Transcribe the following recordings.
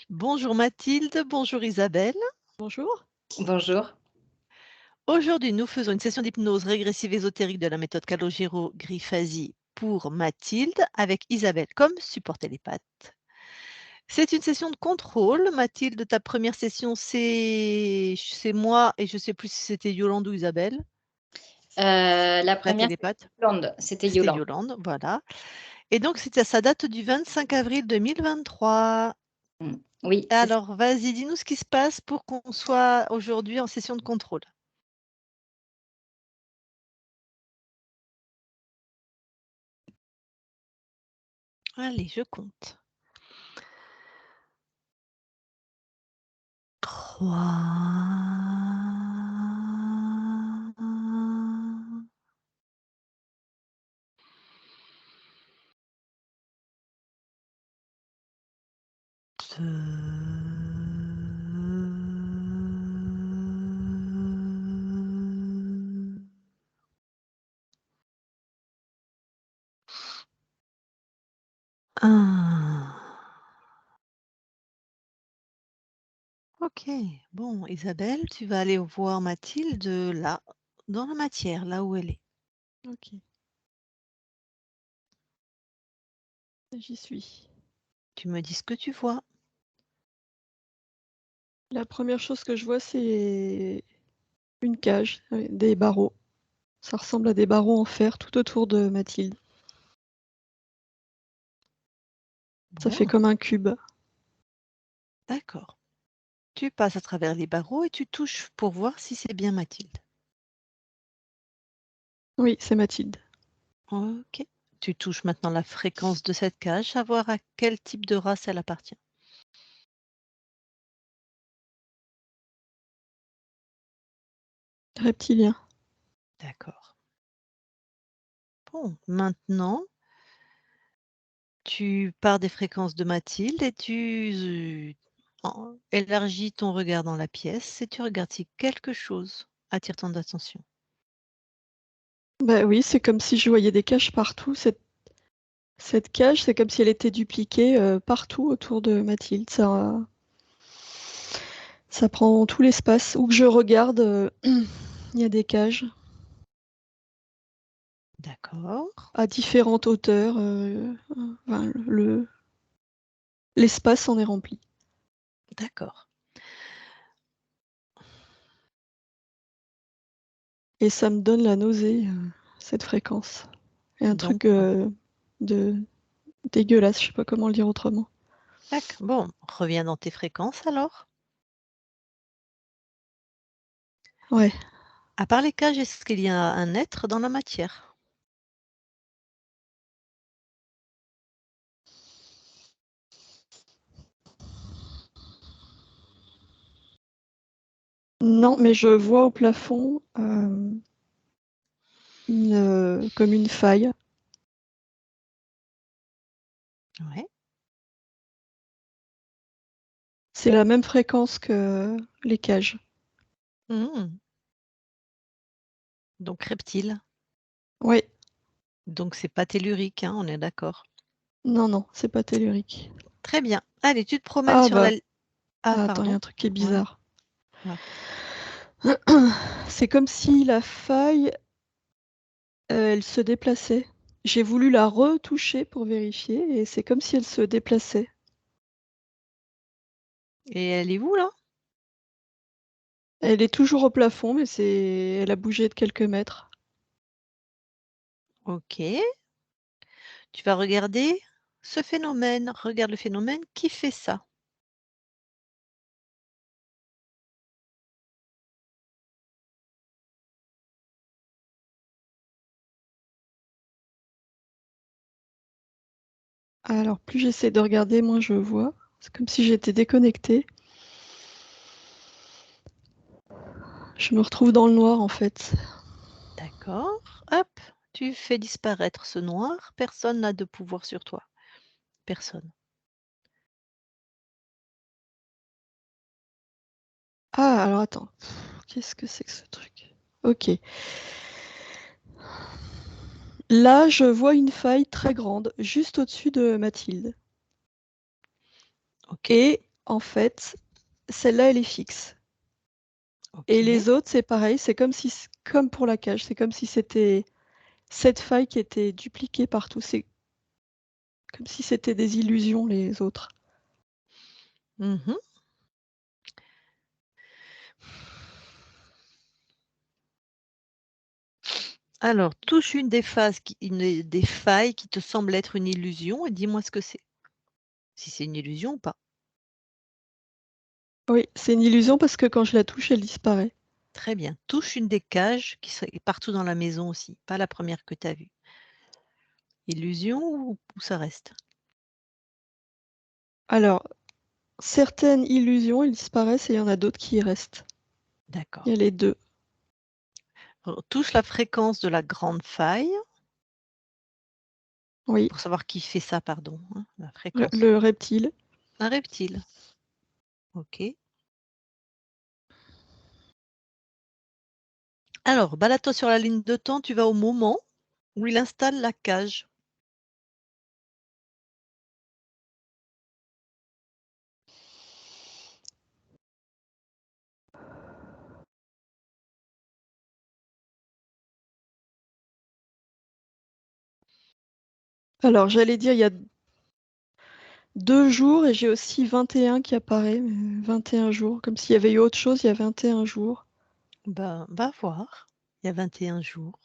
Bonjour Mathilde, bonjour Isabelle. Bonjour. Bonjour. Aujourd'hui, nous faisons une session d'hypnose régressive ésotérique de la méthode Calogero-Griffasi pour Mathilde avec Isabelle comme support télépathe. C'est une session de contrôle. Mathilde, ta première session, c'est moi et je ne sais plus si c'était Yolande ou Isabelle, La la première, télépathe. c'était Yolande. C'était C'était Yolande. Yolande, voilà. Et donc, ça date du 25 avril 2023. Oui, c'est ça. Alors, vas-y, dis-nous ce qui se passe pour qu'on soit aujourd'hui en session de contrôle. Allez, je compte. 3. 2. 1. OK. Bon, Isabelle, tu vas aller voir Mathilde là, dans la matière, là où elle est. OK. J'y suis. Tu me dis ce que tu vois. La première chose que je vois, c'est une cage avec des barreaux. Ça ressemble à des barreaux en fer tout autour de Mathilde. Ça fait Bon, comme un cube. d'accord. Tu passes à travers les barreaux et tu touches pour voir si c'est bien Mathilde. Oui, c'est Mathilde. OK. Tu touches maintenant la fréquence de cette cage, savoir à quel type de race elle appartient. Reptilien. D'accord. Bon, maintenant, tu pars des fréquences de Mathilde et tu élargis ton regard dans la pièce et tu regardes si quelque chose attire ton attention. Bah oui, c'est comme si je voyais des cages partout. Cette cage, c'est comme si elle était dupliquée partout autour de Mathilde. Ça prend tout l'espace. Où que je regarde, il y a des cages D'accord, à différentes hauteurs. Enfin, l'espace en est rempli. d'accord. Et ça me donne la nausée, cette fréquence. Et un Donc, truc de dégueulasse, je sais pas comment le dire autrement. bon, reviens dans tes fréquences alors. Ouais. À part les cages, est-ce qu'il y a un être dans la matière? Non, mais je vois au plafond comme une faille. Ouais. C'est la même fréquence que les cages. Mmh. Donc reptile. Oui. Donc c'est pas tellurique, hein, on est d'accord. Non, non, c'est pas tellurique. Très bien. Allez, tu te promènes Ah sur la bah, ah attends, il y a pardon? un truc qui est Ouais. bizarre. Ah. C'est comme si la faille, elle se déplaçait. J'ai voulu la retoucher pour vérifier et c'est comme si elle se déplaçait. Et elle est où là? Elle est toujours au plafond, mais elle a bougé de quelques mètres. OK. Tu vas regarder ce phénomène. Regarde le phénomène. Qui fait ça? Alors plus j'essaie de regarder, moins je vois. C'est comme si j'étais déconnectée. Je me retrouve dans le noir en fait. D'accord. Hop, tu fais disparaître ce noir. Personne n'a de pouvoir sur toi. Personne. Ah alors attends. Qu'est-ce que c'est que ce truc? OK. Là, je vois une faille très grande, juste au-dessus de Mathilde. OK. Et en fait, celle-là, elle est fixe. Et OK. les autres, c'est pareil, c'est comme pour la cage, c'est comme si c'était cette faille qui était dupliquée partout. C'est comme si c'était des illusions, les autres. Mmh. Alors, touche une des des failles qui te semble être une illusion et dis-moi ce que c'est. Si c'est une illusion ou pas. Oui, c'est une illusion parce que quand je la touche, elle disparaît. Très bien. Touche une des cages qui serait partout dans la maison aussi, pas la première que tu as vue. Illusion ou ça reste? Alors, certaines illusions, elles disparaissent et il y en a d'autres qui y restent. Il y D'accord. a les 2. Alors, touche la fréquence de la grande faille, Oui, pour savoir qui fait ça, pardon, hein, la le fréquence. le reptile. Un reptile. OK. Alors, balade-toi sur la ligne de temps, tu vas au moment où il installe la cage. Alors, j'allais dire, il y a 2 jours et j'ai aussi 21 qui apparaît, 21 jours, comme s'il y avait eu autre chose il y a 21 jours. Ben, va voir, il y a 21 jours.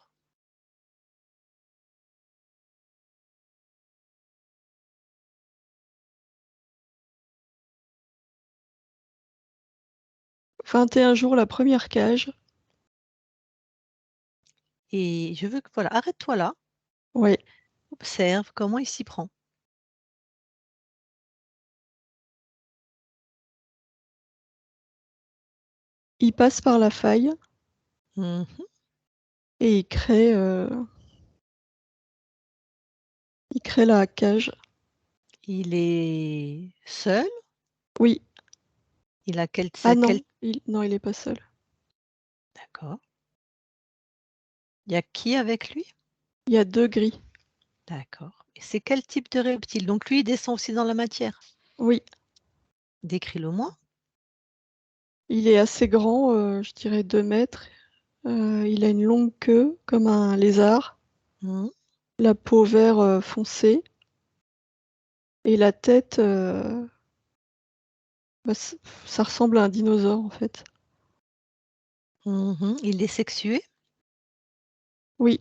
« 21 jours la première cage. Et je veux que voilà, arrête-toi là, Ouais, observe comment il s'y prend. il passe par la faille Mmh. et il crée la cage. Il est seul? Oui. Il a Ah quel non, il est pas seul. d'accord. Il y a qui avec lui? Il y a 2 gris. D'accord. Et c'est quel type de reptile? Donc lui, il descend aussi dans la matière? Oui, Décris-le moi. il est assez grand, je dirais 2 mètres. Il a une longue queue comme un lézard, Mmh. la peau vert, foncé et la tête, bah, ça ressemble à un dinosaure, en fait. Mmh. Il est sexué? Oui,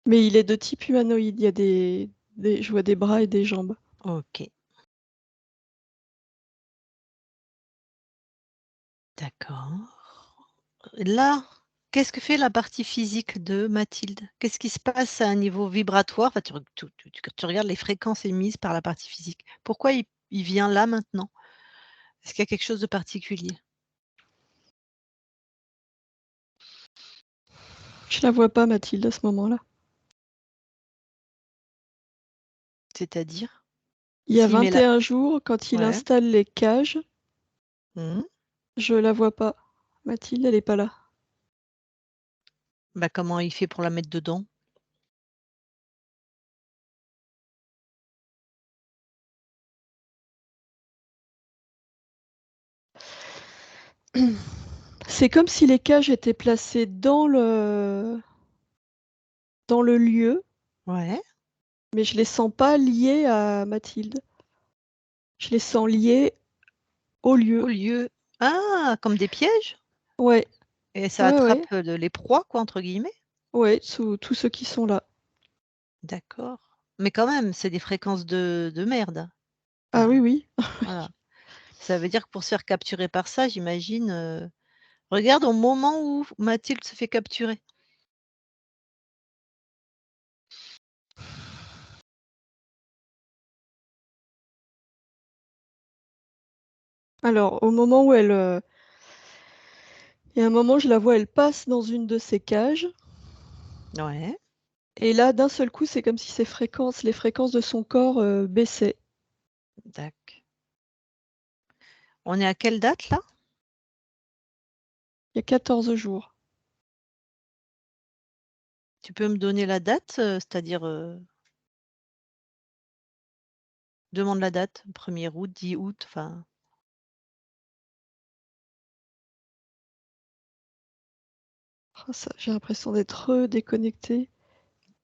mais il est de type humanoïde. Il y a je vois des bras et des jambes. OK, d'accord. Là, qu'est-ce que fait la partie physique de Mathilde? Qu'est-ce qui se passe à un niveau vibratoire? Enfin, tu regardes les fréquences émises par la partie physique. Pourquoi il vient là maintenant? Est-ce qu'il y a quelque chose de particulier? Je la vois pas Mathilde à ce moment-là. C'est-à-dire? Il y a S'il met la 21 jours, quand il ouais. installe les cages, Mmh. je la vois pas. Mathilde, elle est pas là. Bah, comment il fait pour la mettre dedans? C'est comme si les cages étaient placées dans le lieu, Ouais, mais je les sens pas liées à Mathilde. Je les sens liées au au lieu. lieu ah! Comme des pièges? Ouais, Et ça ouais, attrape, ouais, les «proies» quoi, entre guillemets? ouais, tous ceux qui sont là. D'accord. Mais quand même, c'est des fréquences de merde. Ah Enfin, oui, oui. voilà. Ça veut dire que pour se faire capturer par ça, j'imagine, regarde au moment où Mathilde se fait capturer. Alors, au moment où il y a un moment, je la vois, elle passe dans une de ces cages, Ouais, et là, d'un seul coup, c'est comme si les fréquences de son corps, baissaient. dac. On est à quelle date là? Il y a 14 jours. Tu peux me donner la date, c'est-à-dire, demande la date, 1er août, 10 août, enfin. Oh, j'ai l'impression d'être déconnectée.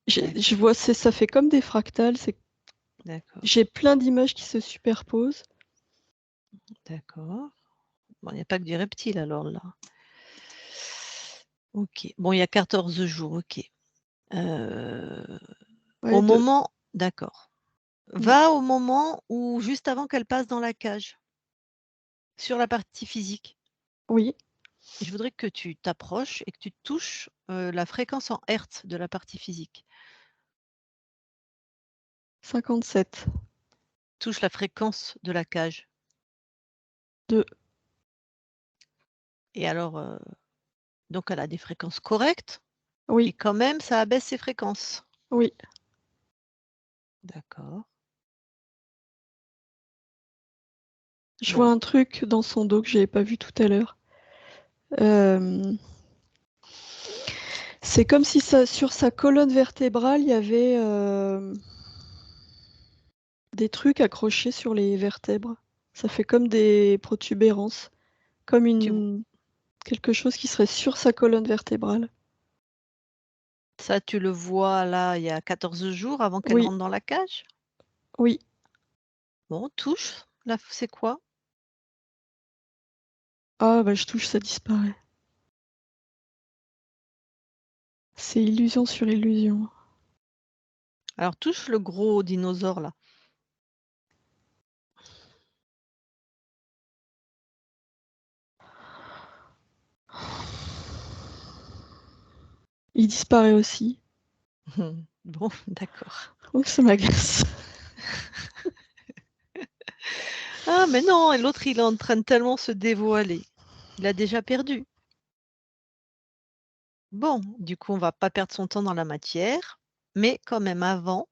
D'accord. Je vois, ça fait comme des fractales. D'accord. J'ai plein d'images qui se superposent. D'accord. Bon, il n'y a pas que des reptiles alors là. OK. Bon, il y a 14 jours, OK. Au moment d'accord. Va au moment où juste avant qu'elle passe dans la cage. Sur la partie physique. Oui. Je voudrais que tu t'approches et que tu touches, la fréquence en hertz de la partie physique. 57. Touche la fréquence de la cage. 2. Et alors, donc elle a des fréquences correctes et Oui. quand même ça abaisse ses fréquences? Oui. D'accord. Je Bon. vois un truc dans son dos que j'avais pas vu tout à l'heure. C'est comme si sur sa colonne vertébrale, il y avait des trucs accrochés sur les vertèbres. Ça fait comme des protubérances, comme quelque chose qui serait sur sa colonne vertébrale. Ça, tu le vois là, il y a 14 jours avant qu'elle Oui. rentre dans la cage? Oui. Bon, touche. Là, c'est quoi? Ah bah je touche, ça disparaît. C'est illusion sur illusion. Alors touche le gros dinosaure là. Il disparaît aussi. Bon, d'accord. Oh, ça m'agace. Ah mais non, et l'autre il est en train de tellement se dévoiler. Il a déjà perdu. Bon, du coup, on va pas perdre son temps dans la matière, mais quand même avant,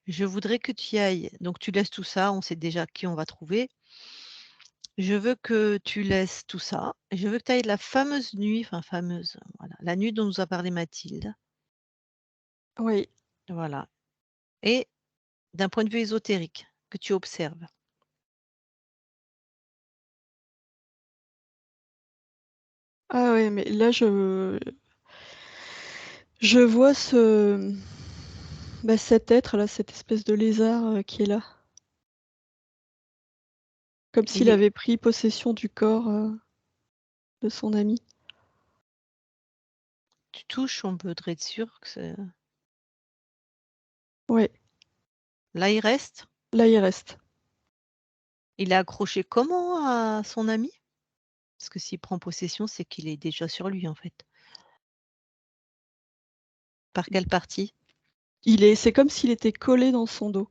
je voudrais que tu y ailles. Donc tu laisses tout ça, on sait déjà qui on va trouver. Je veux que tu laisses tout ça et je veux que tu ailles la fameuse nuit, enfin fameuse, voilà, la nuit dont nous a parlé Mathilde. Oui. Voilà. Et d'un point de vue ésotérique, que tu observes. Ah ouais, mais là je vois cet être là, cette espèce de lézard qui est là. Comme s'il Il est avait pris possession du corps de son ami. Tu touches, on peut être sûr que c'est Ouais, là, il reste? là il reste. Il est accroché comment à son ami? Parce que s'il prend possession, c'est qu'il est déjà sur lui, en fait. Par quelle partie? C'est comme s'il était collé dans son dos.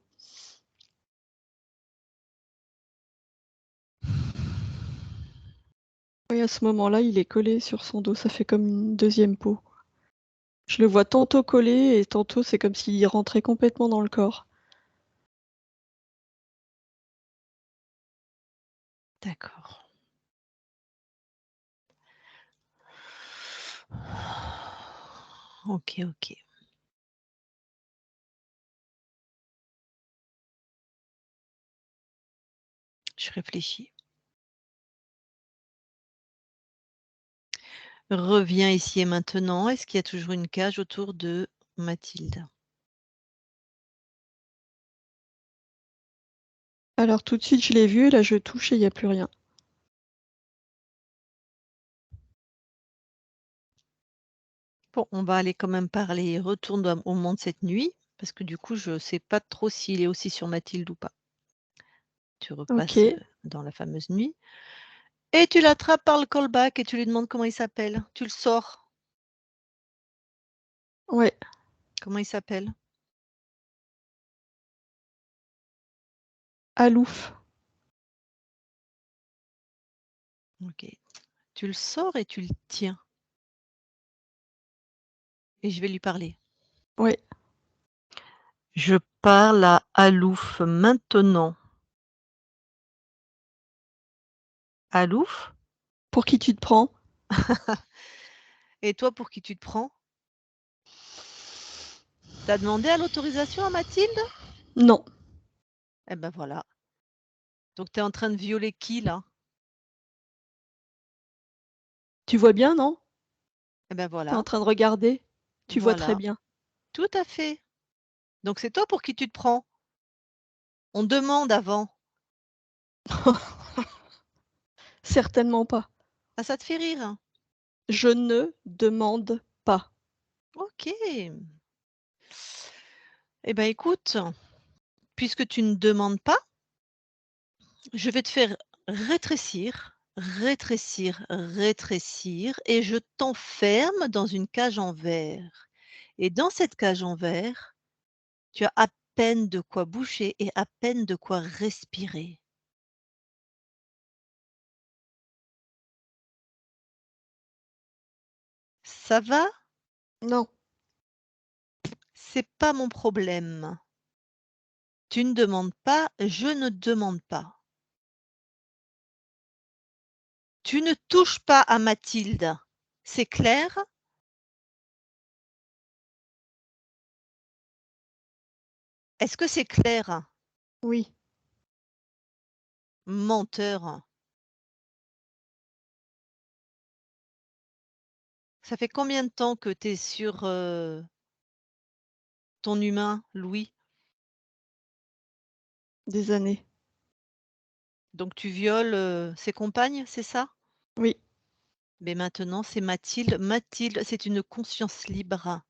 Oui, à ce moment-là, il est collé sur son dos, ça fait comme une deuxième peau. Je le vois tantôt collé et tantôt c'est comme s'il rentrait complètement dans le corps. D'accord. OK, OK. Je réfléchis. Reviens ici et maintenant. Est-ce qu'il y a toujours une cage autour de Mathilde? Alors tout de suite, je l'ai vu, là je touche et il n'y a plus rien. Bon, on va aller quand même parler retourne au moment de cette nuit, parce que du coup, je ne sais pas trop s'il est aussi sur Mathilde ou pas. Tu repasses, OK. dans la fameuse nuit et tu l'attrapes par le callback et tu lui demandes comment il s'appelle. Tu le sors. Ouais. Comment il s'appelle? Alouf. OK. Tu le sors et tu le tiens. Et je vais lui parler. Ouais. Je parle à Alouf maintenant. Alouf? Pour qui tu te prends? Et toi, pour qui tu te prends? T'as demandé à l'autorisation à Mathilde? Non. Eh ben voilà. Donc tu es en train de violer qui là? Tu vois bien, non? Eh ben Tu es en voilà, train de regarder? Tu vois très voilà, bien. tout à fait. Donc c'est toi pour qui tu te prends? On demande avant. Certainement pas. Ah, ça te fait rire? Je ne demande pas. OK. Eh ben écoute, puisque tu ne demandes pas, je vais te faire rétrécir, rétrécir, rétrécir et je t'enferme dans une cage en verre. Et dans cette cage en verre, tu as à peine de quoi bouger et à peine de quoi respirer. Ça va? Non. C'est pas mon problème. Tu ne demandes pas, je ne demande pas. Tu ne touches pas à Mathilde. C'est clair? Est-ce que c'est clair? Oui. Menteur. Ça fait combien de temps que tu es sur, ton humain, Louis? Des années. Donc tu violes, ses compagnes, c'est ça? Oui. Mais maintenant, c'est Mathilde. Mathilde, c'est une conscience libre.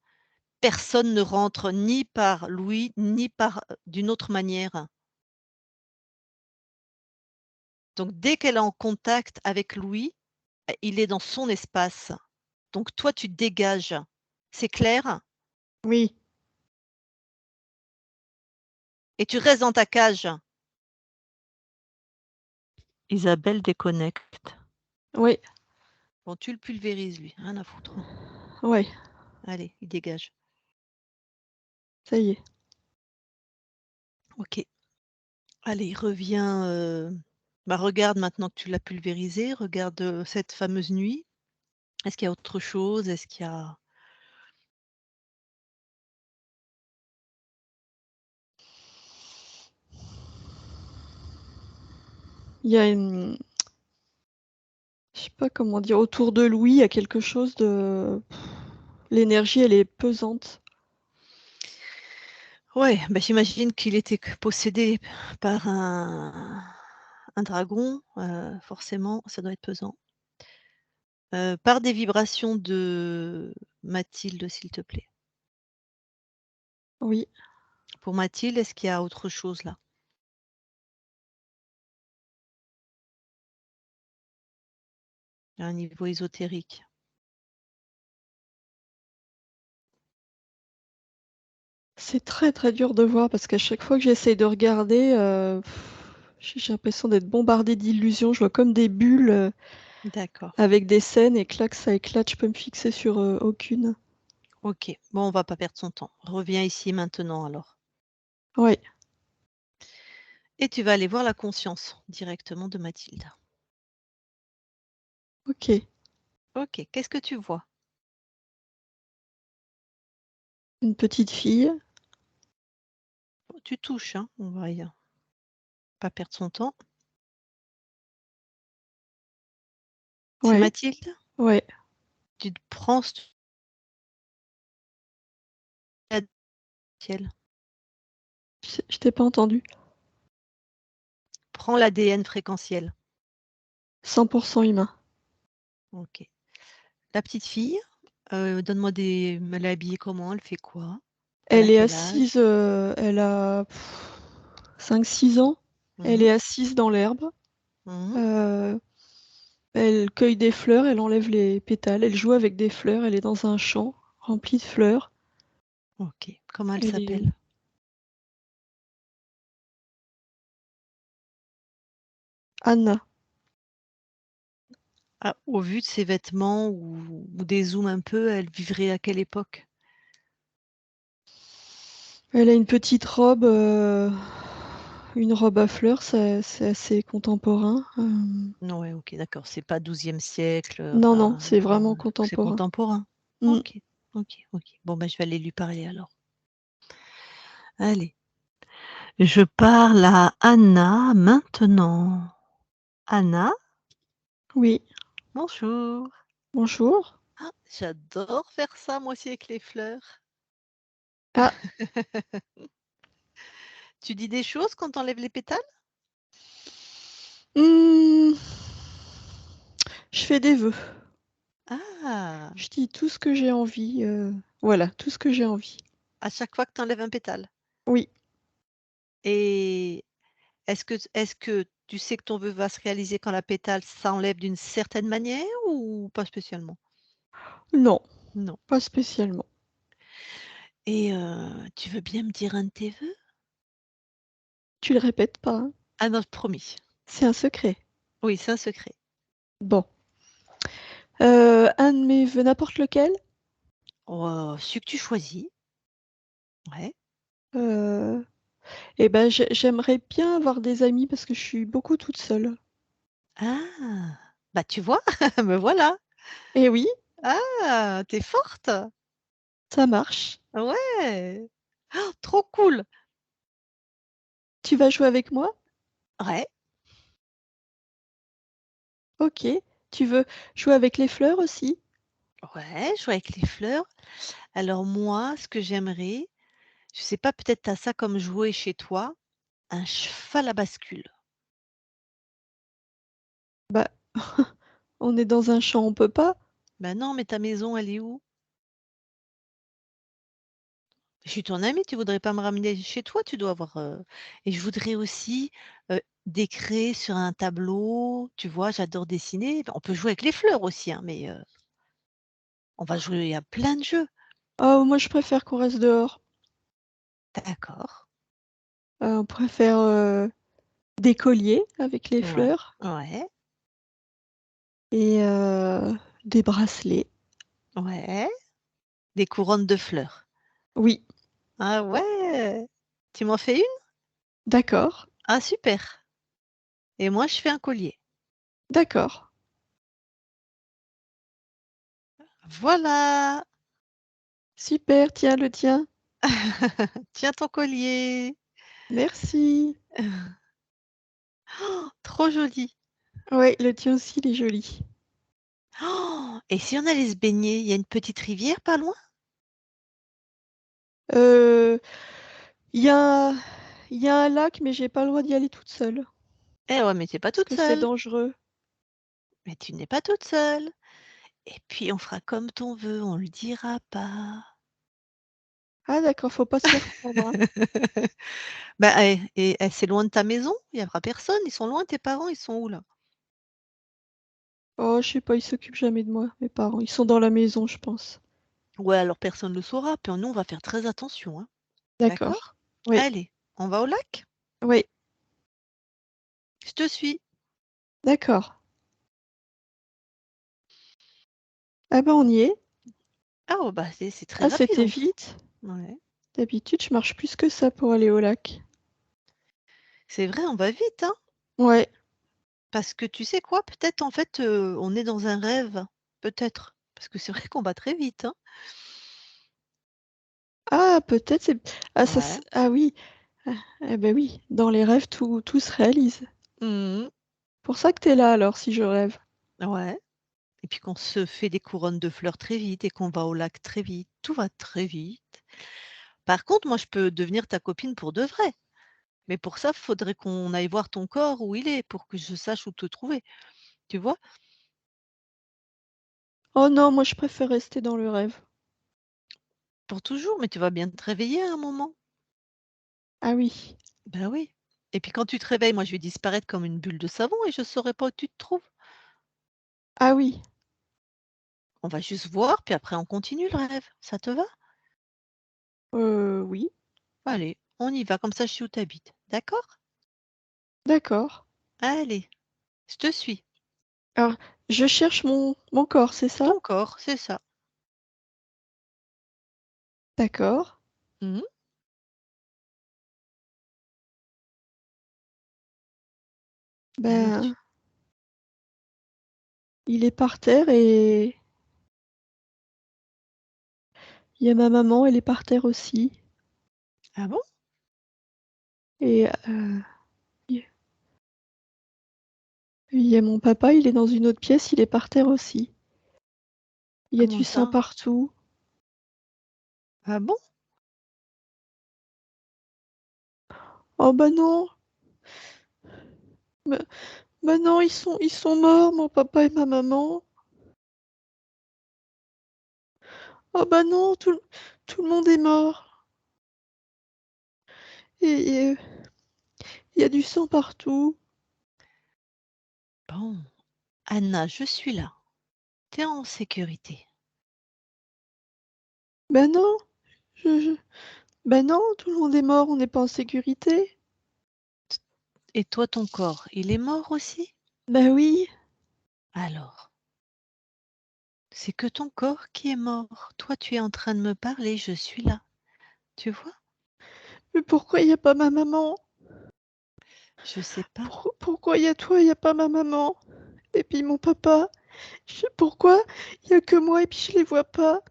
Personne ne rentre ni par Louis, ni par d'une autre manière. Donc dès qu'elle est en contact avec Louis, il est dans son espace. Donc toi, tu dégages. C'est clair? Oui. Et tu restes dans ta cage. Isabelle déconnecte. Oui. Bon, tu le pulvérises lui, rien à foutre, hein. Ouais. Allez, il dégage. Ça y est. OK. Allez, reviens, regarde maintenant que tu l'as pulvérisé, regarde, cette fameuse nuit. Est-ce qu'il y a autre chose? Est-ce qu'il y a Il y a une je sais pas comment dire, autour de Louis, il y a quelque chose de l'énergie, elle est pesante. Ouais, bah, j'imagine qu'il était possédé par un dragon, forcément, ça doit être pesant. Par des vibrations de Mathilde, s'il te plaît. Oui. Pour Mathilde, est-ce qu'il y a autre chose là? À un niveau ésotérique? C'est très, très dur de voir parce qu'à chaque fois que j'essaye de regarder, j'ai l'impression d'être bombardée d'illusions. Je vois comme des bulles, D'accord, avec des scènes et clac, ça éclate. Je peux me fixer sur, aucune. OK. Bon, on va pas perdre son temps. Reviens ici maintenant alors. Ouais. Et tu vas aller voir la conscience directement de Mathilde. OK. OK, qu'est-ce que tu vois? Une petite fille. Oh, tu touches, hein, on va pas perdre son temps. C'est Ouais, Mathilde? ouais. Tu te prends ciel. Je t'ai pas entendu. Prends l'ADN fréquentiel. 100 humain. OK. La petite fille, donne-moi des elle est habillée comment? Elle fait quoi? Elle a Elle est quel assise, âge? elle a 5-6 ans. Elle Mmh. est assise dans l'herbe. Mmh. Heu, Elle cueille des fleurs, elle enlève les pétales, elle joue avec des fleurs, elle est dans un champ rempli de fleurs. OK. Comment elle Elle est s'appelle? Anna. Ah, au vu de ses vêtements ou des zooms un peu, elle vivrait à quelle époque? Elle a une robe à fleurs, c'est assez contemporain. Ouais, OK, d'accord. C'est pas 12e siècle, Non, non, enfin, c'est vraiment c'est contemporain. contemporain. Mmh. OK, OK, OK. Bon, ben, je vais aller lui parler alors. Allez. Je parle à Anna maintenant. Anna, Oui, bonjour. bonjour. Ah, j'adore faire ça moi aussi avec les fleurs. Ah, Tu dis des choses quand tu enlèves les pétales? mmh, je fais des vœux. Ah! Je dis tout ce que j'ai envie, voilà, tout ce que j'ai envie. À chaque fois que tu enlèves un pétale? Oui. Et est-ce que tu sais que ton vœu va se réaliser quand la pétale s'enlève d'une certaine manière ou pas spécialement? Non, Non. pas spécialement. Et tu veux bien me dire un de tes vœux? Tu le répètes pas, hein? Ah non, promis. C'est un secret. Oui, c'est un secret. Bon. Un de mes vœux, n'importe lequel? Oh, celui que tu choisis. Ouais. Heu et ben, j'aimerais bien avoir des amis parce que je suis beaucoup toute seule. Ah! Bah, tu vois? Me voilà. Et oui, Ah! Tu es forte! ça marche. Ouais! Ah, trop cool! Tu vas jouer avec moi? Ouais, OK. Tu veux jouer avec les fleurs aussi? ouais, jouer avec les fleurs. Alors moi, ce que j'aimerais, je sais pas, peut-être tu as ça comme jouet chez toi, un cheval à bascule. Bah, on est dans un champ, on peut pas? Ben non, mais ta maison, elle est où? Je suis ton amie, tu voudrais pas me ramener chez toi? Tu dois avoir, et je voudrais aussi, décrer sur un tableau, tu vois? J'adore dessiner. On peut jouer avec les fleurs aussi, hein, mais on va jouer à plein de jeux. Oh, moi je préfère qu'on reste dehors. D'accord. On pourrait faire, des colliers avec les Ouais. fleurs Ouais, et des bracelets. ouais. Des couronnes de fleurs. Oui, Ah ouais! Tu m'en fais une? d'accord, Ah super! Et moi je fais un collier. d'accord. Voilà! Super, tiens le tien. Tiens ton collier. Merci. Oh, trop joli. Ouais, le tien aussi, il est joli. Oh, et si on allait se baigner, il y a une petite rivière pas loin? Heu, il y a il y a un lac, mais j'ai pas le droit d'y aller toute seule Eh ouais, mais tu es pas parce toute que c'est seule. dangereux. Mais tu n'es pas toute seule. Et puis on fera comme ton vœu, on le dira pas. Ah d'accord, faut pas s'y reprendre, hein. Bah, c'est loin de ta maison? Il y aura personne? Ils sont loin tes parents? Ils sont où là? Oh, je sais pas, ils s'occupent jamais de moi, mes parents. Ils sont dans la maison, je pense. Ouais, alors personne ne le saura, puis nous on va faire très attention, hein. D'accord. D'accord? Oui, Allez, on va au lac? oui, Je te suis. d'accord. Ah bah, on y est. Ah oh, bah, c'est très Ah, rapide c'était en plus. vite. Ouais. D'habitude, je marche plus que ça pour aller au lac. C'est vrai, on va vite, hein? Ouais. Parce que tu sais quoi? Peut-être en fait, on est dans un rêve. Peut-être. Parce que c'est vrai qu'on va très vite, hein? Ah, peut-être c'est ah ça Ouais. s ah oui. Ah, eh beh, oui, dans les rêves, tout se réalise. Mmh. Pour ça que tu es là alors, si je rêve. Ouais. Et puis qu'on se fait des couronnes de fleurs très vite et qu'on va au lac très vite. Tout va très vite. Par contre, moi, je peux devenir ta copine pour de vrai. Mais pour ça, faudrait qu'on aille voir ton corps où il est pour que je sache où te trouver. Tu vois? Oh non, moi je préfère rester dans le rêve. Pour toujours, mais tu vas bien te réveiller à un moment. Ah oui. Ben oui. Et puis quand tu te réveilles, moi, je vais disparaître comme une bulle de savon et je saurai pas où tu te trouves. Ah oui. On va juste voir, puis après on continue le rêve. Ça te va? Oui. Allez, on y va, comme ça je sais où tu habites. D'accord? D'accord. Allez, je te suis. Alors, je cherche mon corps, c'est ça? Ton corps, c'est ça. D'accord. Mmh. Alors tu Ben, il est par terre et il y a ma maman, elle est par terre aussi. ah bon? Et il y a mon papa, il est dans une autre pièce, il est par terre aussi. Il y a Comment du sang ça? partout. Ah bon? Oh bah non! Bah bah non, ils sont morts, mon papa et ma maman. Oh bah non, tout le monde est mort. Et il y a du sang partout. Bon. Anna, je suis là. Tu es en sécurité. Bah non, je bah non, tout le monde est mort, on n'est pas en sécurité. Et toi, ton corps, il est mort aussi? Bah oui. Alors, c'est que ton corps qui est mort. Toi, tu es en train de me parler, je suis là. Tu vois? Mais pourquoi il y a pas ma maman? Je sais pas. Pourquoi il y a toi, il y a pas ma maman? Et puis mon papa? Pourquoi il y a que moi et puis je les vois pas?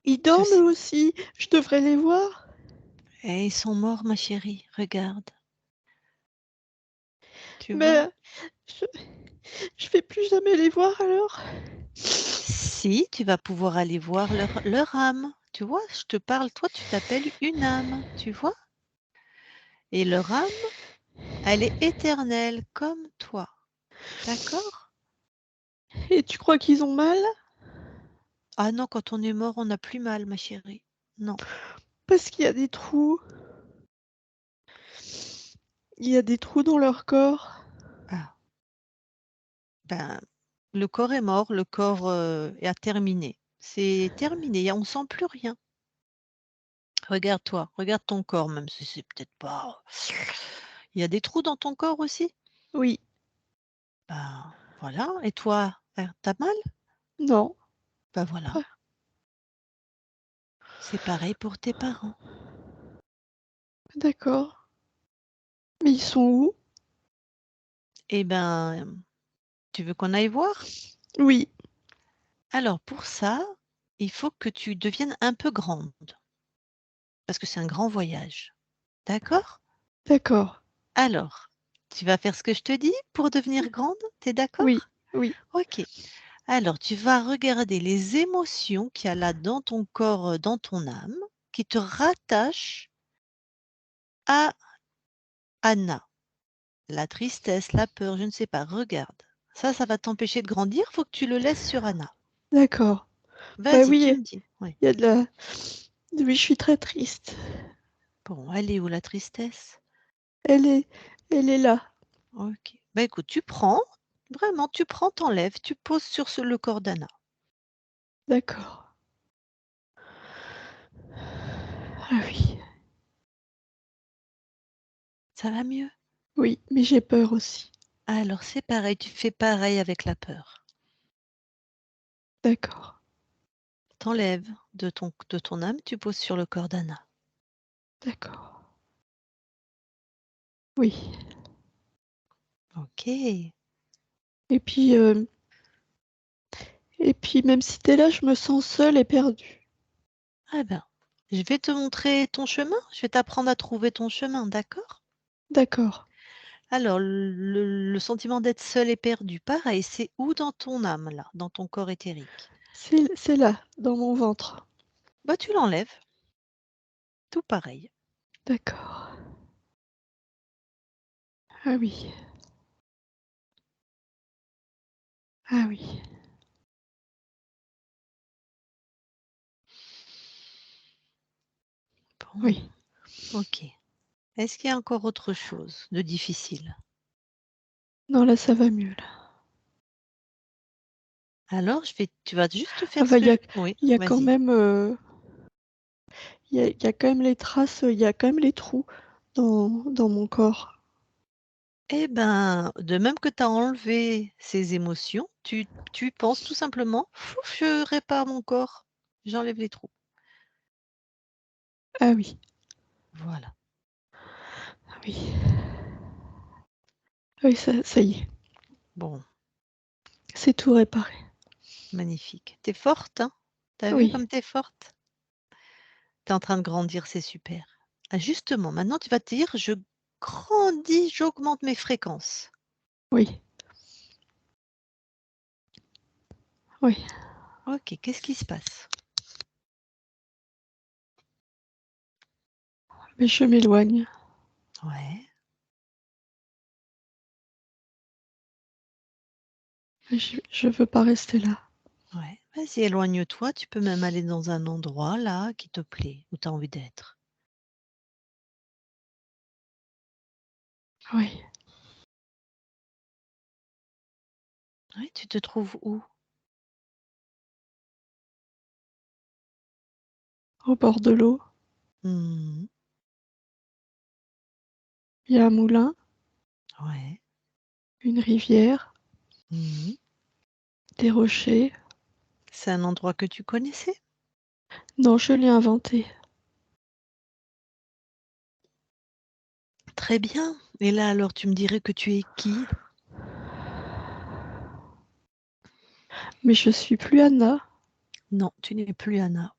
Ils Je dorment sais. eux aussi, je devrais les voir. Et ils sont morts, ma chérie. Regarde. Tu vois? Mais je je vais plus jamais les voir alors? Si, tu vas pouvoir aller voir leur âme. Tu vois? Je te parle, toi, tu t'appelles une âme. Tu vois? Et leur âme, elle est éternelle comme toi. D'accord? Et tu crois qu'ils ont mal? Ah non, quand on est mort, on n'a plus mal, ma chérie. Non. Parce qu'il y a des trous. Il y a des trous dans leur corps. Ah, ben, le corps est mort, le corps a terminé. C'est terminé, on sent plus rien. Regarde-toi, regarde ton corps, même si c'est peut-être pas. Il y a des trous dans ton corps aussi? Oui. Ben voilà. Et toi, t'as mal? Non. Ben voilà. Pas C'est pareil pour tes parents. d'accord. Mais ils sont où? Eh ben, tu veux qu'on aille voir? Oui. Alors pour ça, il faut que tu deviennes un peu grande, parce que c'est un grand voyage. D'accord? D'accord. Alors, tu vas faire ce que je te dis pour devenir grande? Tu es Oui. d'accord? Oui. OK. Alors, tu vas regarder les émotions qu'il y a là dans ton corps, dans ton âme, qui te rattachent à Anna. La tristesse, la peur, je ne sais pas, regarde. Ça va t'empêcher de grandir, faut que tu le laisses sur Anna. D'accord. Bah Vas-y, tu oui, me dis. Oui. il y a de la oui, je suis très triste. Bon, elle est où la tristesse? Elle est elle est là. OK. Bah, écoute, tu prends, vraiment, tu prends, t'enlèves, tu poses sur le corps d'Anna. D'accord. Ah oui. Ça va mieux? Oui, mais j'ai peur aussi. Alors c'est pareil, tu fais pareil avec la peur. D'accord. T'enlèves de ton âme, tu poses sur le corps d'Anna. D'accord. Oui. OK. Et puis même si tu es là, je me sens seule et perdue. Ah ben, je vais te montrer ton chemin, je vais t'apprendre à trouver ton chemin, d'accord? D'accord. Alors le sentiment d'être seul et perdu, pareil, c'est où dans ton âme là, dans ton corps éthérique? C'est là, dans mon ventre. Bah, tu l'enlèves, tout pareil. D'accord. Ah oui. Ah oui. Bon, Oui. OK. Est-ce qu'il y a encore autre chose de difficile? Non, là, ça va mieux, là. Alors tu vas juste Ah faire ce bah, que je oui, il y a quand vas-y. même, il y a quand même les traces, il y a quand même les trous dans mon corps. Eh ben, de même que tu as enlevé ces émotions, tu penses tout simplement: «Fouf, je répare mon corps, j'enlève les trous». Ah oui. Voilà. Ah oui. Ah oui, ça y est, Bon, c'est tout réparé. magnifique. Tu es forte, hein? Tu as vu Oui. comme tu es forte? Tu es en train de grandir, c'est super. Ah, justement, maintenant tu vas te dire, je grandis, j'augmente mes fréquences. Oui. Oui. Ok, qu'est-ce qui se passe? Mais je m'éloigne. Ouais. Je veux pas rester là. Ouais. Vas-y, éloigne-toi. Tu peux même aller dans un endroit là qui te plaît, où tu as envie d'être. Oui. Ouais, tu te trouves où? Au bord de l'eau, Mmh. il y a un moulin, Ouais. une rivière, Mmh. des rochers. C'est un endroit que tu connaissais? Non, je l'ai inventé. Très bien. Et là, alors, tu me dirais que tu es qui? Mais je suis plus Anna. Non, tu n'es plus Anna.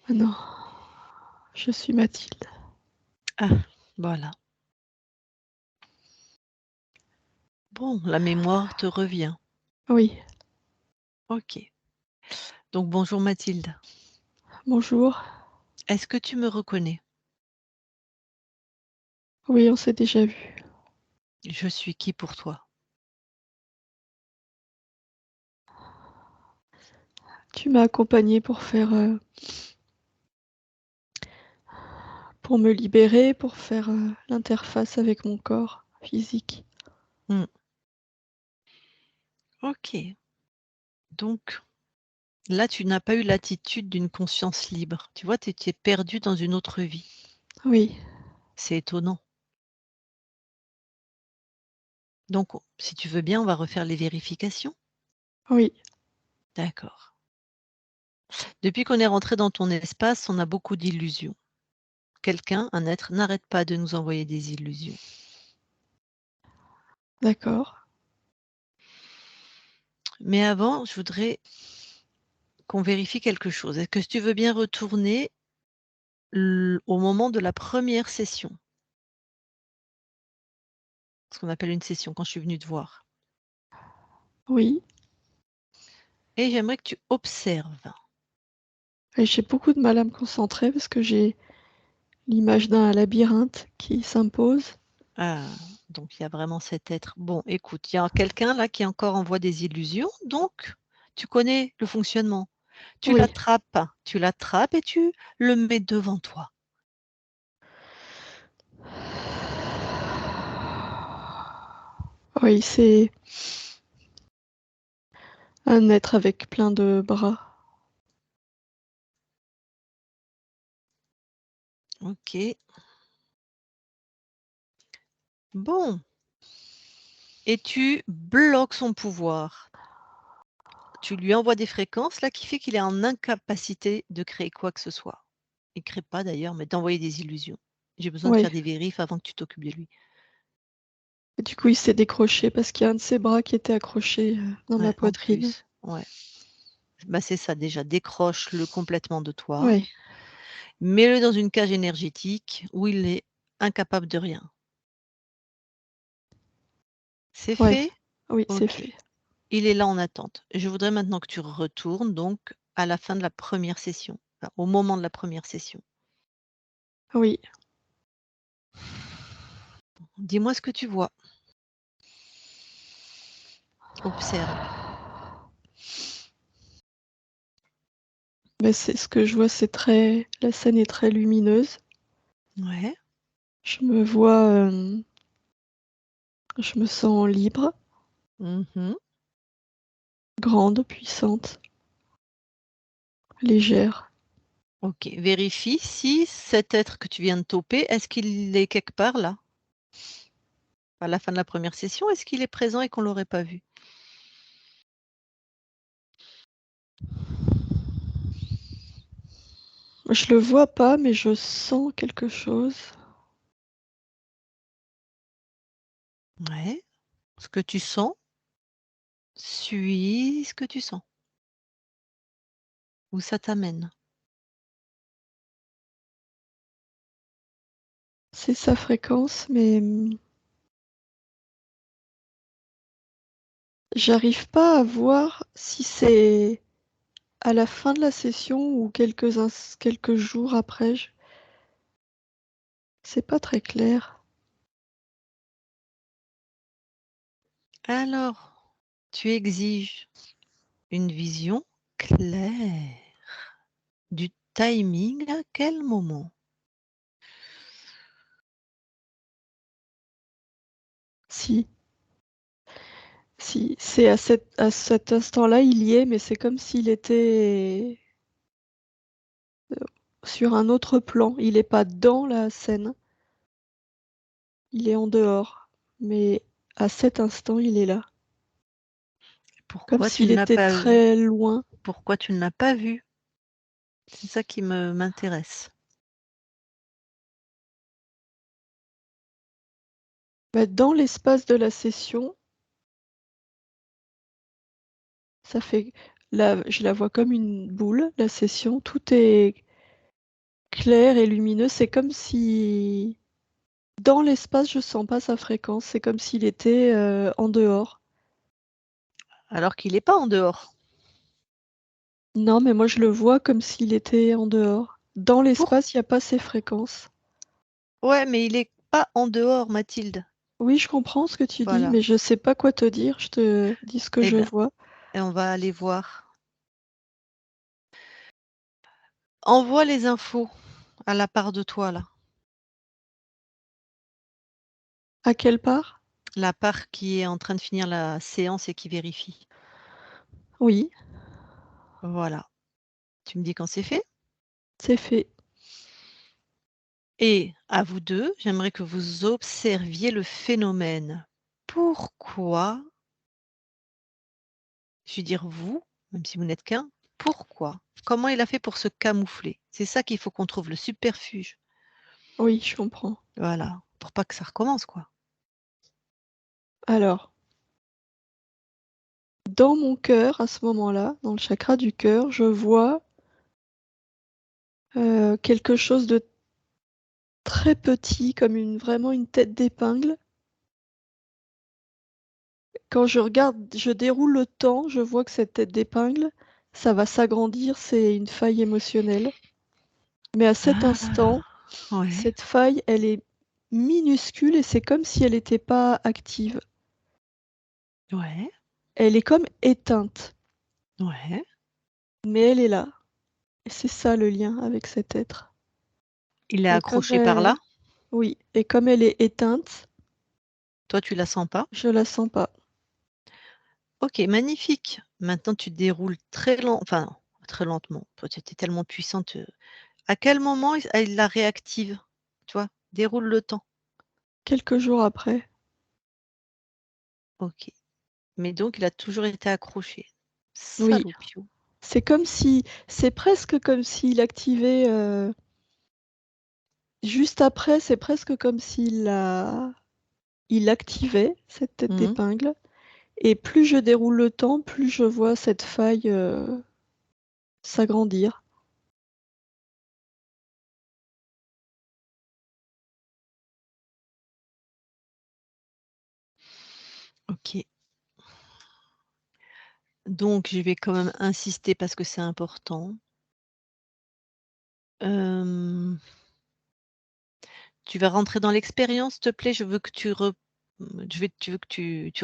Ah non, je suis Mathilde. Ah, voilà. Bon, la mémoire te revient. Oui. Ok. Donc, bonjour Mathilde. Bonjour. Est-ce que tu me reconnais? Oui, on s'est déjà vu. Je suis qui pour toi? Tu m'as accompagnée pour pour me libérer, pour faire l'interface avec mon corps physique. Mmh. Ok. Donc, là, tu n'as pas eu l'attitude d'une conscience libre. Tu vois, tu étais perdu dans une autre vie. Oui. C'est étonnant. Donc, si tu veux bien, on va refaire les vérifications. Oui. D'accord. Depuis qu'on est rentré dans ton espace, on a beaucoup d'illusions. Quelqu'un, un être, n'arrête pas de nous envoyer des illusions. D'accord. Mais avant, je voudrais qu'on vérifie quelque chose. Est-ce que tu veux bien retourner au moment de la première session? Ce qu'on appelle une session, quand je suis venue te voir. Oui. Et j'aimerais que tu observes. Et j'ai beaucoup de mal à me concentrer parce que j'ai l'image d'un labyrinthe qui s'impose. Ah, donc il y a vraiment cet être. Bon, écoute, il y a quelqu'un là qui encore envoie des illusions, donc tu connais le fonctionnement. Oui. Tu l'attrapes et tu le mets devant toi. Oui, c'est un être avec plein de bras. OK. Bon, et tu bloques son pouvoir. Tu lui envoies des fréquences là qui fait qu'il est en incapacité de créer quoi que ce soit. Il crée pas d'ailleurs, mais d'envoyer des illusions. J'ai besoin de Oui. faire des vérifs avant que tu t'occupes de lui. Et du coup, il s'est décroché parce qu'il y a un de ses bras qui était accroché dans ma Ouais, en poitrine. plus, ouais. Bah, c'est ça déjà, décroche-le complètement de toi. Oui. Mets-le dans une cage énergétique où il est incapable de rien. C'est Ouais. fait? Oui, c'est OK. fait. Il est là en attente. Je voudrais maintenant que tu retournes donc à la fin de la première session, enfin, au moment de la première session. Oui. Dis-moi ce que tu vois. Observe. Mais c'est ce que je vois, c'est très la scène est très lumineuse. Ouais. Je me vois, je me sens libre, Mmh. grande, puissante, légère. OK. Vérifie si cet être que tu viens de toper, est-ce qu'il est quelque part là? À la fin de la première session, est-ce qu'il est présent et qu'on l'aurait pas vu? Je le vois pas, mais je sens quelque chose. Ouais. Ce que tu sens, Suis ce que tu sens. Où ça t'amène. C'est sa fréquence, mais j'arrive pas à voir si c'est à la fin de la session ou quelques jours après. C'est pas très clair. Alors, tu exiges une vision claire du timing à quel moment? Si. Si, c'est à cet instant-là, il y est, mais c'est comme s'il était sur un autre plan. Il est pas dans la scène, il est en dehors. Mais à cet instant, il est là. Comme Pourquoi tu s'il ne l'as était pas très loin. pourquoi tu ne l'as pas vu? C'est ça qui m'intéresse. Bah, dans l'espace de la session, ça fait là, je la vois comme une boule, la session. Tout est clair et lumineux. C'est comme si dans l'espace, je sens pas sa fréquence. C'est comme s'il était en dehors. Alors qu'il est pas en dehors. Non, mais moi je le vois comme s'il était en dehors. Dans Pour l'espace, il y a pas ces fréquences. Ouais, mais il est pas en dehors, Mathilde. Oui, je comprends ce que tu dis, Voilà. mais je sais pas quoi te dire. Je te dis ce que Eh je ben, vois. on va aller voir. Envoie les infos à la part de toi, là. À quelle part? La part qui est en train de finir la séance et qui vérifie. Oui, Voilà. Tu me dis quand c'est fait? c'est fait. Et à vous 2, j'aimerais que vous observiez le phénomène. Pourquoi, je vais dire vous, même si vous n'êtes qu'un, pourquoi? Comment il a fait pour se camoufler? C'est ça qu'il faut qu'on trouve, le subterfuge. Oui, je comprends. Voilà, pour pas que ça recommence, quoi. Alors, dans mon cœur, à ce moment-là, dans le chakra du cœur, je vois quelque chose de très petit, comme vraiment une tête d'épingle. Quand je regarde, je déroule le temps, je vois que cette tête d'épingle, ça va s'agrandir, c'est une faille émotionnelle. Mais à cet Ah! instant, Ouais, cette faille, elle est minuscule et c'est comme si elle n'était pas active. ouais, Elle est comme éteinte, ouais. mais elle est là. Et c'est ça le lien avec cet être. Il est Et comme accroché par là? oui, et comme elle est éteinte, Toi, tu la sens pas? je la sens pas. OK, magnifique. Maintenant, tu déroules enfin, très lentement. Toi, tu étais tellement puissante, à quel moment il la réactive? Tu vois? Déroule le temps. Quelques jours après, OK. Mais donc il a toujours été accroché. oui, Salopiou. c'est presque comme s'il activait, juste après, c'est presque comme il activait cette tête Mmh. d'épingle et plus je déroule le temps, plus je vois cette faille, s'agrandir. OK. Donc je vais quand même insister parce que c'est important. Hem, Tu vas rentrer dans l'expérience, s'il te plaît? Je veux que tu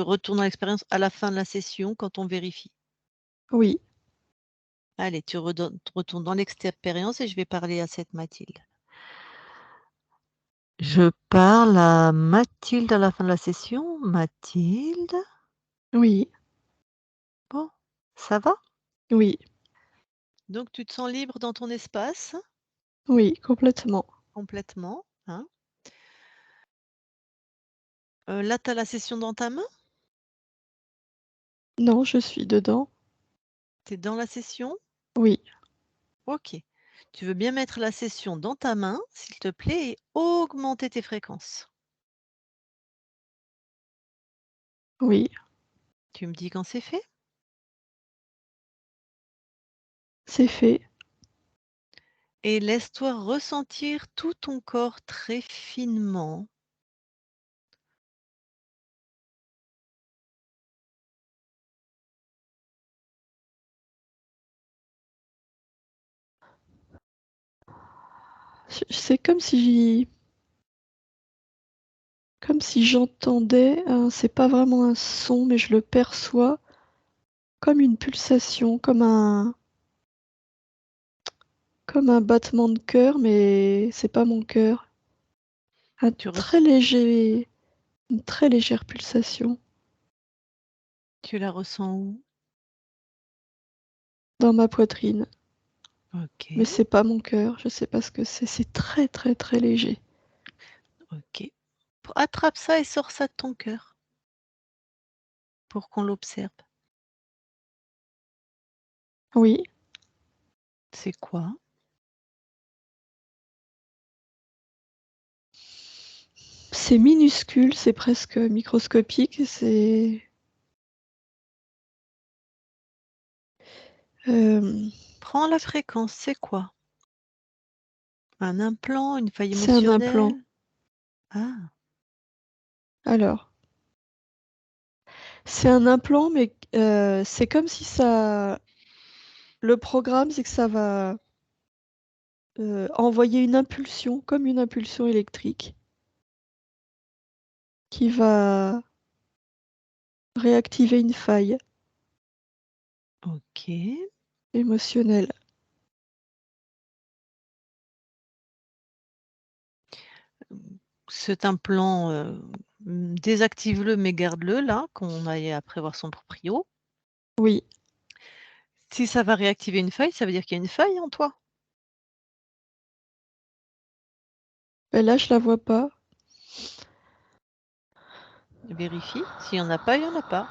retournes dans l'expérience à la fin de la session quand on vérifie. Oui, Allez, retournes dans l'expérience et je vais parler à cette Mathilde. Je parle à Mathilde à la fin de la session. Mathilde? oui, Bon, ça va? oui, Donc tu te sens libre dans ton espace, oui, complètement. complètement, hein? Là, tu as la session dans ta main? Non, je suis dedans. Tu es dans la session? Oui, OK. Tu veux bien mettre la session dans ta main, s'il te plaît, et augmenter tes fréquences. oui, Tu me dis quand c'est fait? C'est fait. Et laisse-toi ressentir tout ton corps très finement. C'est comme si j'entendais, c'est pas vraiment un son, mais je le perçois comme une pulsation, comme un battement de cœur, mais c'est pas mon cœur. Un Tu très res léger Une très légère pulsation tu la ressens où? dans ma poitrine, mais OK, c'est pas mon cœur, je sais pas ce que c'est très, très, très léger. OK. Attrape ça et sors ça de ton cœur pour qu'on l'observe. Oui, C'est quoi? c'est minuscule, c'est presque microscopique, hem, Prends la fréquence, c'est quoi? Un implant, une faille c'est un implant. émotionnelle? Ah, Alors, c'est un implant, mais c'est comme si ça le programme, c'est que ça va, envoyer une impulsion, comme une impulsion électrique qui va réactiver une faille OK. émotionnelle. Cet implant, désactive-le mais garde-le là, qu'on aille après voir son proprio. Oui, Si ça va réactiver une faille, ça veut dire qu'il y a une faille en toi. bah, là, je la vois pas. Vérifie, s'il y en a pas, il y en a pas.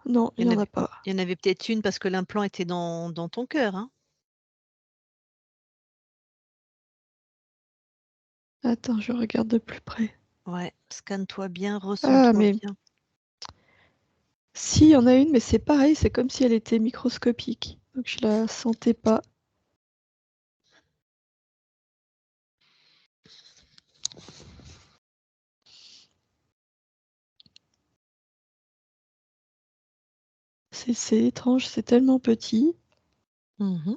Non, il y en a pas. Il y en avait peut-être une parce que l'implant était dans ton cœur, hein? Attends, je regarde de plus près. Ouais, scanne-toi bien, Ah, ressens-toi mais bien. si, il y en a une, mais c'est pareil, c'est comme si elle était microscopique, donc je la sentais pas. C'est étrange, c'est tellement petit, Mmh.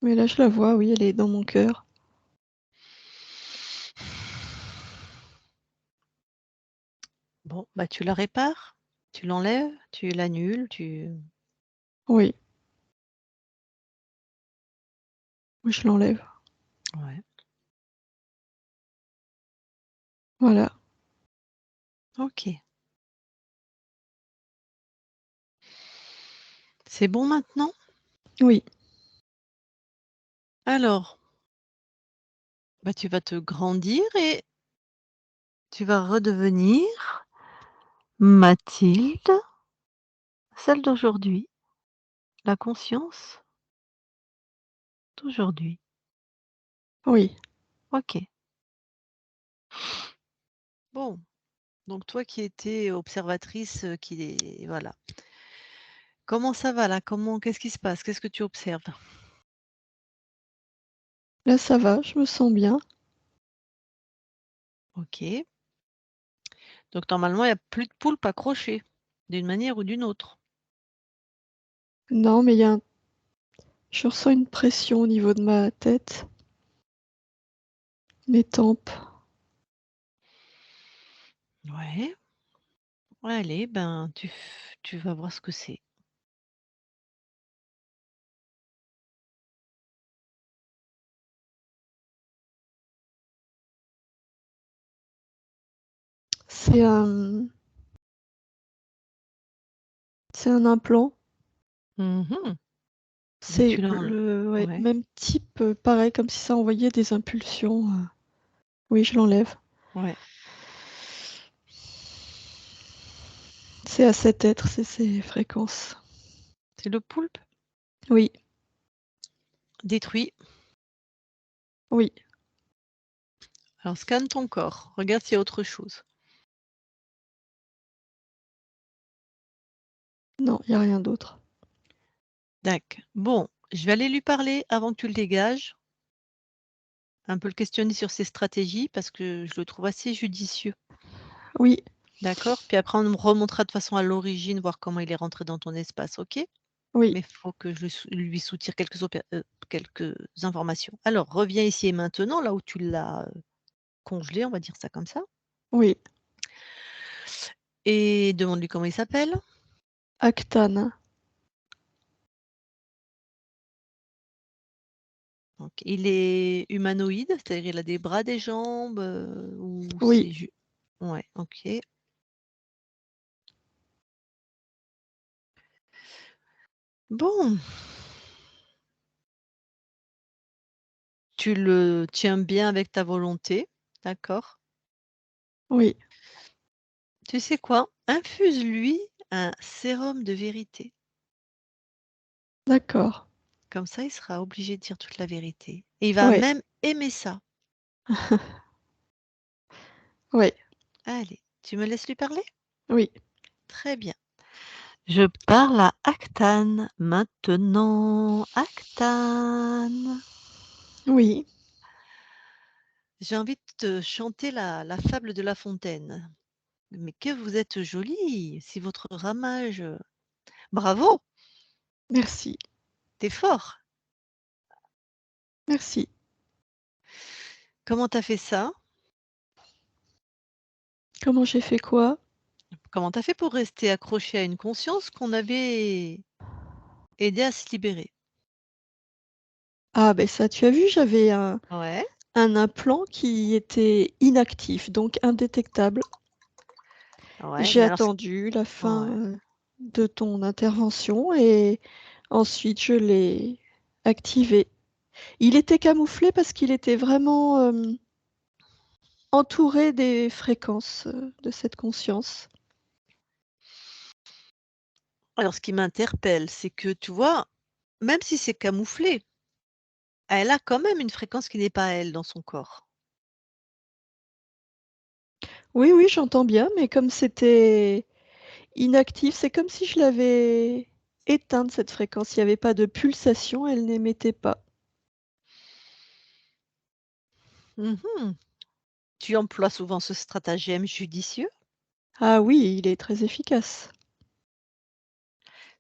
mais là, je la vois, oui, elle est dans mon cœur. Bon, bah, tu la répares, tu l'enlèves, tu l'annules, Oui, oui, je l'enlève. ouais, Voilà. OK. C'est bon maintenant? Oui, Alors, bah, tu vas te grandir et tu vas redevenir Mathilde, celle d'aujourd'hui, la conscience d'aujourd'hui. oui. OK. Bon, donc toi qui étais observatrice, qui est voilà. Comment ça va là? Qu'est-ce qui se passe? Qu'est-ce que tu observes? Là, ça va, je me sens bien. OK. Donc normalement, il y a plus de poulpe accrochées, d'une manière ou d'une autre. Non, mais je ressens une pression au niveau de ma tête, mes tempes. Ouais. Ouais, allez, ben, tu vas voir ce que c'est. C'est un c'est un implant. Mmh. Bah, C'est tu l'as enl le ouais, ouais, même type, pareil, comme si ça envoyait des impulsions. Oui, je l'enlève. ouais. C'est à cet être, c'est ces fréquences. C'est le poulpe? Oui, Détruit. oui. Alors scanne ton corps, regarde s'il y a autre chose. Non, il n'y a rien d'autre. D'accord. Bon, je vais aller lui parler avant que tu le dégages. Un peu le questionner sur ses stratégies parce que je le trouve assez judicieux. Oui, D'accord? Puis après, on me remontera de façon à l'origine, voir comment il est rentré dans ton espace, OK? oui, Mais il faut que je lui soutire quelques informations. Alors, reviens ici et maintenant, là où tu l'as congelé, on va dire ça comme ça, oui. et demande-lui comment il s'appelle. Actane. Donc, il est humanoïde, c'est-à-dire il a des bras, des jambes, ou Oui, c'est juste. Ouais, OK. Bon, tu le tiens bien avec ta volonté, d'accord? oui, Tu sais quoi? Infuse-lui un sérum de vérité. d'accord. Comme ça, il sera obligé de dire toute la vérité et il va Ouais, même aimer ça. ouais, Allez, tu me laisses lui parler? oui, Très bien. Je parle à Actane maintenant. Actane. oui. J'ai envie de te chanter la fable de La Fontaine. Mais que vous êtes jolie! Si votre ramage, bravo! Merci, Tu es fort! merci. Comment tu as fait ça? Comment j'ai fait quoi? Comment tu as fait pour rester accroché à une conscience qu'on avait aidé à se libérer? Ah ben ça, tu as vu, j'avais Ouais, un implant qui était inactif, donc indétectable. ouais, J'ai mais alors attendu la fin ouais. de ton intervention et ensuite je l'ai activé. Il était camouflé parce qu'il était vraiment entouré des fréquences de cette conscience. Alors ce qui m'interpelle, c'est que tu vois, même si c'est camouflé, elle a quand même une fréquence qui n'est pas elle dans son corps. Oui, oui, j'entends bien, mais comme c'était inactif, c'est comme si je l'avais éteinte cette fréquence. Il n'y avait pas de pulsation, elle n'émettait pas. Mmh. Tu emploies souvent ce stratagème judicieux? Ah oui, il est très efficace.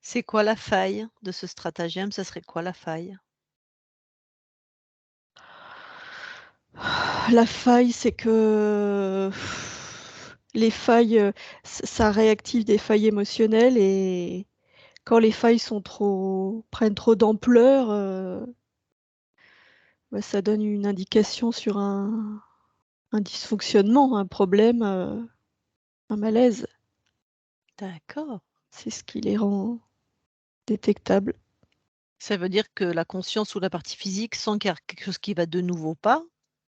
C'est quoi la faille de ce stratagème? Ça serait quoi la faille? La faille, c'est que les failles, ça réactive des failles émotionnelles et quand les failles prennent trop d'ampleur, bah, ça donne une indication sur un dysfonctionnement, un problème, un malaise. D'accord. C'est ce qui les rend détectables. Ça veut dire que la conscience ou la partie physique sent qu'il y a quelque chose qui va de nouveau pas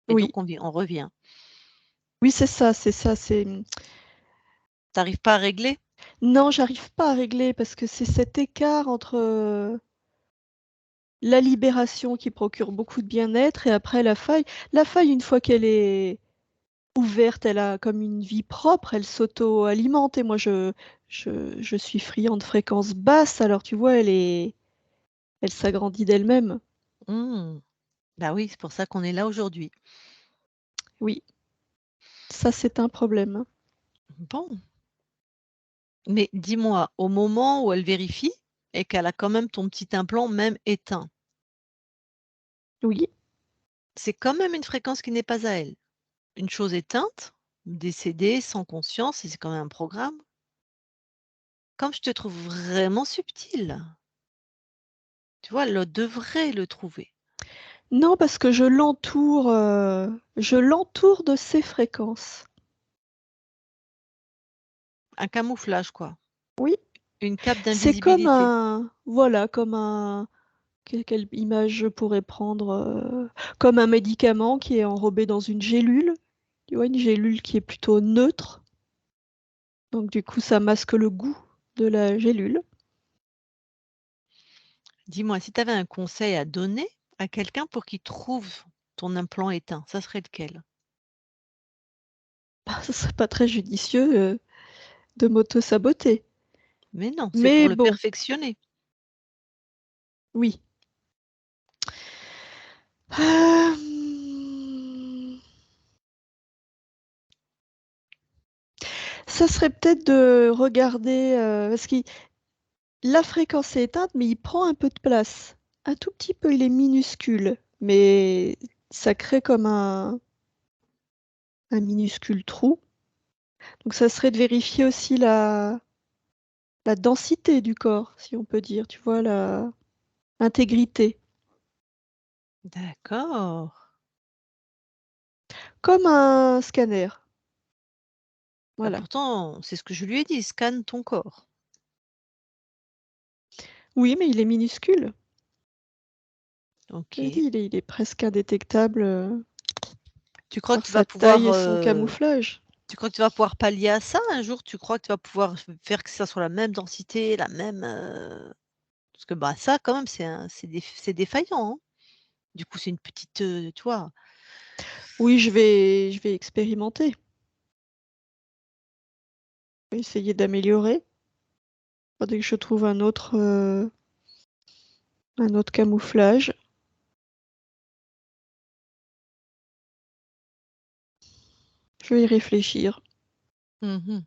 et Oui, donc on revient. oui, c'est ça, Tu arrives pas à régler? non, j'arrive pas à régler parce que c'est cet écart entre, la libération qui procure beaucoup de bien-être et après la faille. La faille, une fois qu'elle est ouverte, elle a comme une vie propre, elle s'auto-alimente et moi je suis friand de fréquences basses, alors tu vois, elle s'agrandit d'elle-même. Mmh. Bah oui, c'est pour ça qu'on est là aujourd'hui. Oui, ça c'est un problème. Bon, mais dis-moi, au moment où elle vérifie et qu'elle a quand même ton petit implant même éteint, Oui. c'est quand même une fréquence qui n'est pas à elle. Une chose éteinte, décédée, sans conscience, et c'est quand même un programme. Comme je te trouve vraiment subtil, tu vois, elle devrait le trouver. Non, parce que je l'entoure de ces fréquences. Un camouflage, quoi. Oui, Une cape c'est comme d'invisibilité. comme un quelle image je pourrais prendre, comme un médicament qui est enrobé dans une gélule, tu vois? Une gélule qui est plutôt neutre, donc du coup ça masque le goût de la gélule. Dis-moi, si tu avais un conseil à donner à quelqu'un pour qu'il trouve ton implant éteint, ça serait lequel? Bah, ce serait pas très judicieux, de m'auto-saboter. Mais non, c'est Mais pour le bon, perfectionner. oui. Ça serait peut-être de regarder, parce que la fréquence est éteinte, mais il prend un peu de place. Un tout petit peu, il est minuscule, mais ça crée comme un minuscule trou. Donc ça serait de vérifier aussi la densité du corps, si on peut dire, tu vois, l'intégrité. D'accord. Comme un scanner. Bah, Voilà. pourtant, c'est ce que je lui ai dit, scanne ton corps. Oui, mais il est minuscule. Je Ok. l'ai dit, il est presque indétectable Tu crois que par tu vas sa taille pouvoir, et son camouflage. tu crois que tu vas pouvoir pallier à ça un jour? Tu crois que tu vas pouvoir faire que ça soit la même densité, la même, parce que, bah, ça quand même c'est défaillant, hein. Du coup, c'est une petite, tu vois? Oui, je vais expérimenter. Je vais essayer d'améliorer. Dès que je trouve un autre camouflage. Je vais y réfléchir. Mmh.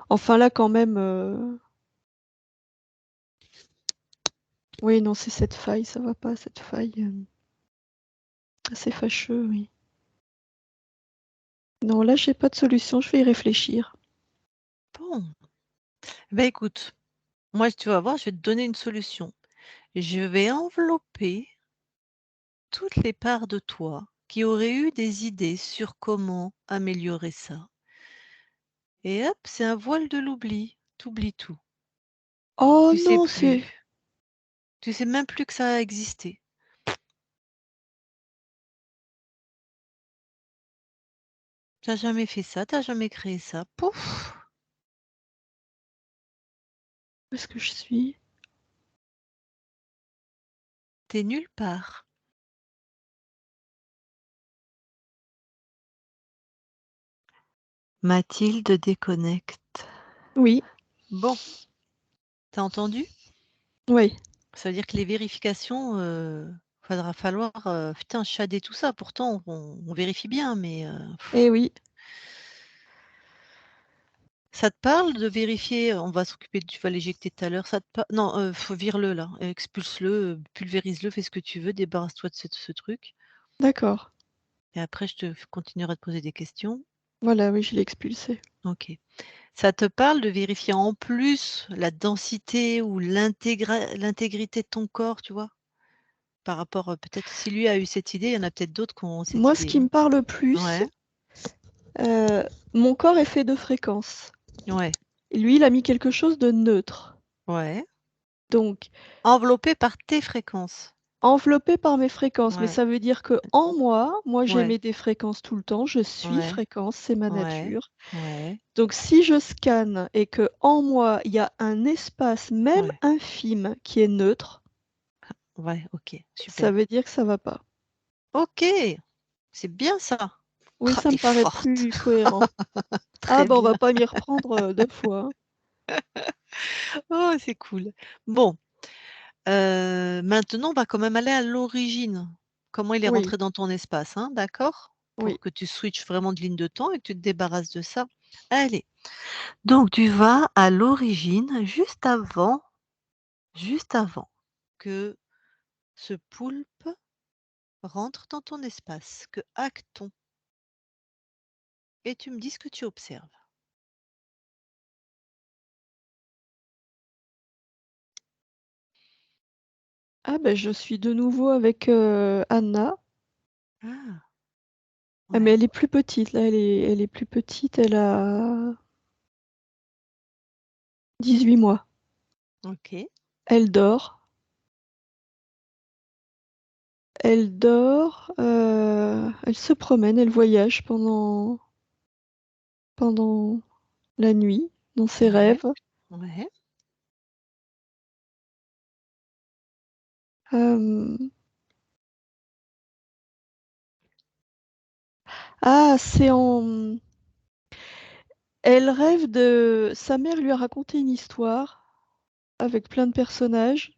Enfin là, quand même. Oui, non, c'est cette faille, ça va pas, cette faille. C'est fâcheux, oui. Non, là, j'ai pas de solution, je vais y réfléchir. Bon, bah, écoute, moi, tu vas voir, je vais te donner une solution. Je vais envelopper toutes les parts de toi qui auraient eu des idées sur comment améliorer ça et hop, c'est un voile de l'oubli. Tu oublies tout. Oh Tu sais non, c'est. plus. Tu sais même plus que ça a existé. Tu as jamais fait ça, tu as jamais créé ça. Pouf! Où est-ce que je suis? Tu es nulle part. Mathilde déconnecte. Oui, Bon, tu as entendu? oui. Ça veut dire que les vérifications, faudra falloir, putain, shader tout ça. Pourtant, on vérifie bien, mais Eh oui. ça te parle de vérifier? On va s'occuper tu vas l'éjecter tout à l'heure. Ça te pa non, faut vire-le là, expulse-le, pulvérise-le, fais ce que tu veux, débarrasse-toi de ce truc D'accord. et après je te continuerai de poser des questions. Voilà, oui, je l'ai expulsé. OK. Ça te parle de vérifier en plus la densité ou l'intégrité de ton corps, tu vois? Par rapport, peut-être si lui a eu cette idée, il y en a peut-être d'autres qui ont cette Moi, ce idée, qui hein. me parle plus, Ouais, mon corps est fait de fréquences. ouais, Et lui, il a mis quelque chose de neutre. ouais. Donc, Enveloppé par tes fréquences. enveloppé par mes fréquences, mais Ouais, ça veut dire que en moi, ouais, j'émets des fréquences tout le temps, je suis ouais, fréquence, c'est ma ouais, nature. ouais, Donc si je scanne et que en moi, il y a un espace, même ouais, infime, qui est neutre, ouais, OK, ça super. veut dire que ça va pas. OK, c'est bien ça. Oui, Ah, ça tu me paraît forte. plus cohérent. Ah Très bah on va bien. pas m'y reprendre 2 fois, hein. Oh, c'est cool. Bon, maintenant, on va quand même aller à l'origine. Comment il est Oui, rentré dans ton espace, hein, d'accord? oui. Pour que tu switches vraiment de ligne de temps et que tu te débarrasses de ça. Allez, donc tu vas à l'origine juste avant que ce poulpe rentre dans ton espace, que Acton et tu me dis ce que tu observes. Ah bah je suis de nouveau avec Anna. Ah, Ah, mais ouais, elle est plus petite, là, elle est plus petite, elle a 18 mois. OK. Elle dort. Elle dort, elle se promène, elle voyage pendant la nuit, dans ses Ouais, rêves. ouais, Hem, ah, c'est en Elle rêve de... Sa mère lui a raconté une histoire avec plein de personnages.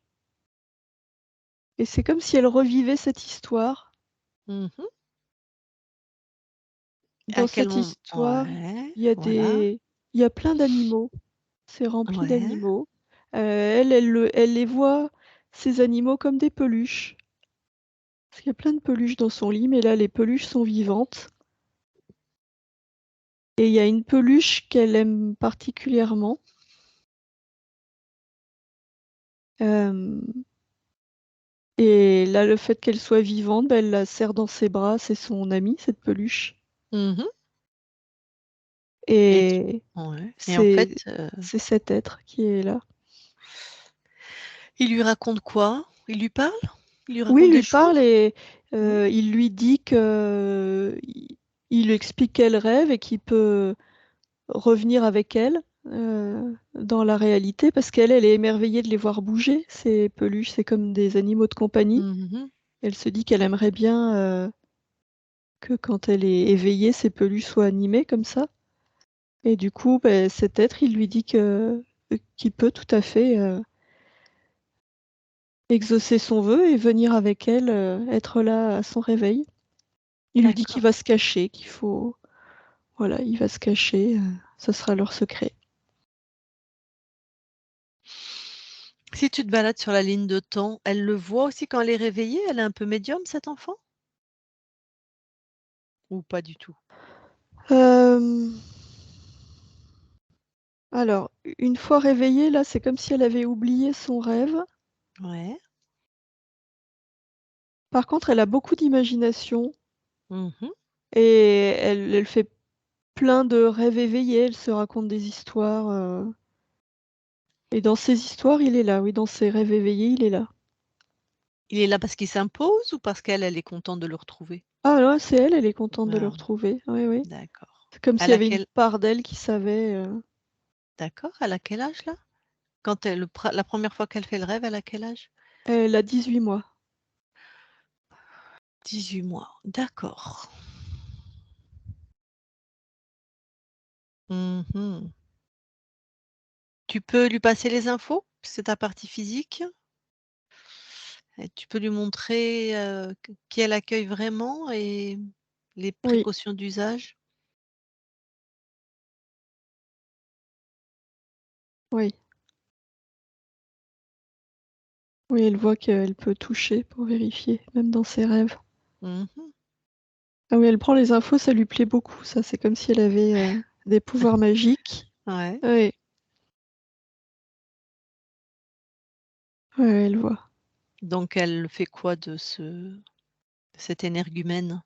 Et c'est comme si elle revivait cette histoire. Mmh. Dans À quel cette moment? histoire, Ouais, il y a voilà, il y a plein d'animaux. C'est rempli ouais. d'animaux. Elle les voit, ces animaux, comme des peluches. Parce qu'il y a plein de peluches dans son lit, mais là, les peluches sont vivantes. Et il y a une peluche qu'elle aime particulièrement. Euh, et là, le fait qu'elle soit vivante, bah, elle la serre dans ses bras. C'est son amie, cette peluche. Mmh. Et tu Et Ouais, et en fait, c'est c'est cet être qui est là. il lui raconte quoi? Il lui parle? Il lui Oui, raconte il lui des parle choses? et Mmh. il lui dit que il lui explique qu'elle rêve et qu'il peut revenir avec elle dans la réalité parce elle est émerveillée de les voir bouger. Ces peluches, c'est comme des animaux de compagnie. Mmh. Elle se dit qu'elle aimerait bien que quand elle est éveillée, ces peluches soient animées comme ça. Et du coup, ben, cet être, il lui dit que qu'il peut tout à fait exaucer son vœu et venir avec elle, être là à son réveil. Il lui dit qu'il D'accord. va se cacher, qu'il faut... Voilà, il va se cacher, ça sera leur secret. Si tu te balades sur la ligne de temps, elle le voit aussi quand elle est réveillée? Elle est un peu médium, cette enfant? Ou pas du tout? Euh, Alors, une fois réveillée, là, c'est comme si elle avait oublié son rêve. Ouais. Par contre, elle a beaucoup d'imagination Mmh. et elle fait plein de rêves éveillés, elle se raconte des histoires. Et dans ces histoires, il est là, oui, dans ses rêves éveillés, il est là. Il est là parce qu'il s'impose ou parce qu'elle est contente de le retrouver? Ah non, c'est elle, elle est contente de le Ah, retrouver. Oui, oui. d'accord. C'est comme s'il Elle y a avait une quel part d'elle qui savait. D'accord, elle a quel âge là? Quand elle la première fois qu'elle fait le rêve, elle a quel âge? Elle a 18 mois. 18 mois, d'accord. Mmh. Tu peux lui passer les infos? C'est ta partie physique? Et tu peux lui montrer, qui elle accueille vraiment et les Oui, précautions d'usage? oui. Oui, elle voit qu'elle peut toucher pour vérifier, même dans ses rêves. Mmh. Ah oui, elle prend les infos, ça lui plaît beaucoup, ça. C'est comme si elle avait des pouvoirs magiques. Ouais, Oui, ouais, elle voit. donc elle fait quoi de cet énergumène?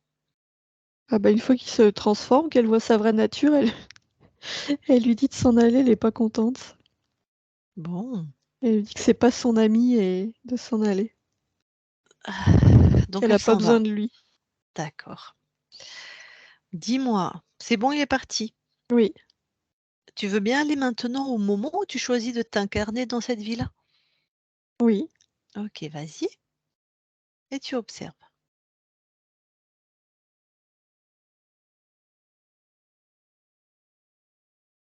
Ah bah une fois qu'il se transforme, qu'elle voit sa vraie nature, elle lui dit de s'en aller, elle est pas contente. Bon, Elle lui dit que c'est pas son ami et de s'en aller, donc qu'elle elle a pas s'en va. besoin de lui. D'accord. Dis-moi, c'est bon, il est parti. Oui, Tu veux bien aller maintenant au moment où tu choisis de t'incarner dans cette vie-là? oui. OK, vas-y et tu observes.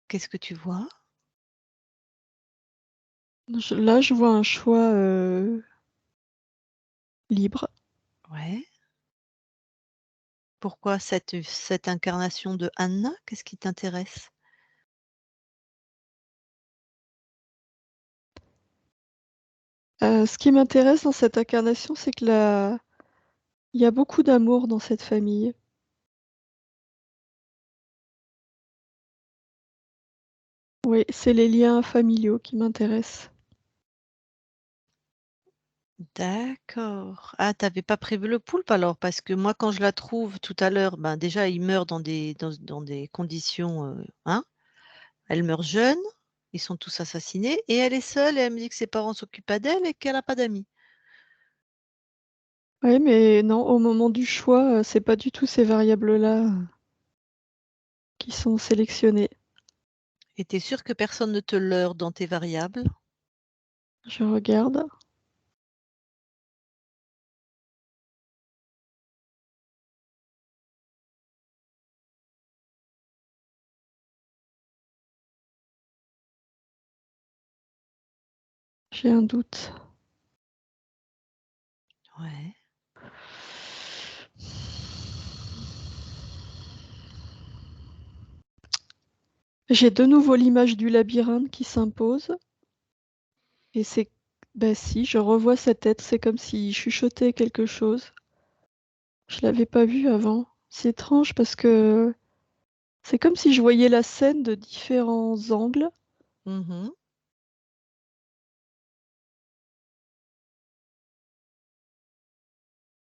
Qu'est-ce que tu vois? Là, je vois un choix libre. Ouais. Pourquoi cette incarnation de Anna? Qu'est-ce qui t'intéresse? Ce qui m'intéresse dans cette incarnation, c'est que il y a beaucoup d'amour dans cette famille. Oui, c'est les liens familiaux qui m'intéressent. D'accord. Ah, t'avais pas prévu le poulpe alors? Parce que moi, quand je la trouve tout à l'heure, ben, déjà, il meurt dans des conditions, hein, elle meurt jeune, ils sont tous assassinés et elle est seule et elle me dit que ses parents s'occupent pas d'elle et qu'elle a pas d'amis. Oui, mais non, au moment du choix, c'est pas du tout ces variables-là qui sont sélectionnées. Et tu es sûre que personne ne te leurre dans tes variables? Je regarde. J'ai un doute. Ouais. J'ai de nouveau l'image du labyrinthe qui s'impose. Et c'est... Bah si, je revois cette tête, c'est comme s'il chuchotait quelque chose. Je l'avais pas vu avant. C'est étrange parce que c'est comme si je voyais la scène de différents angles. Mhm.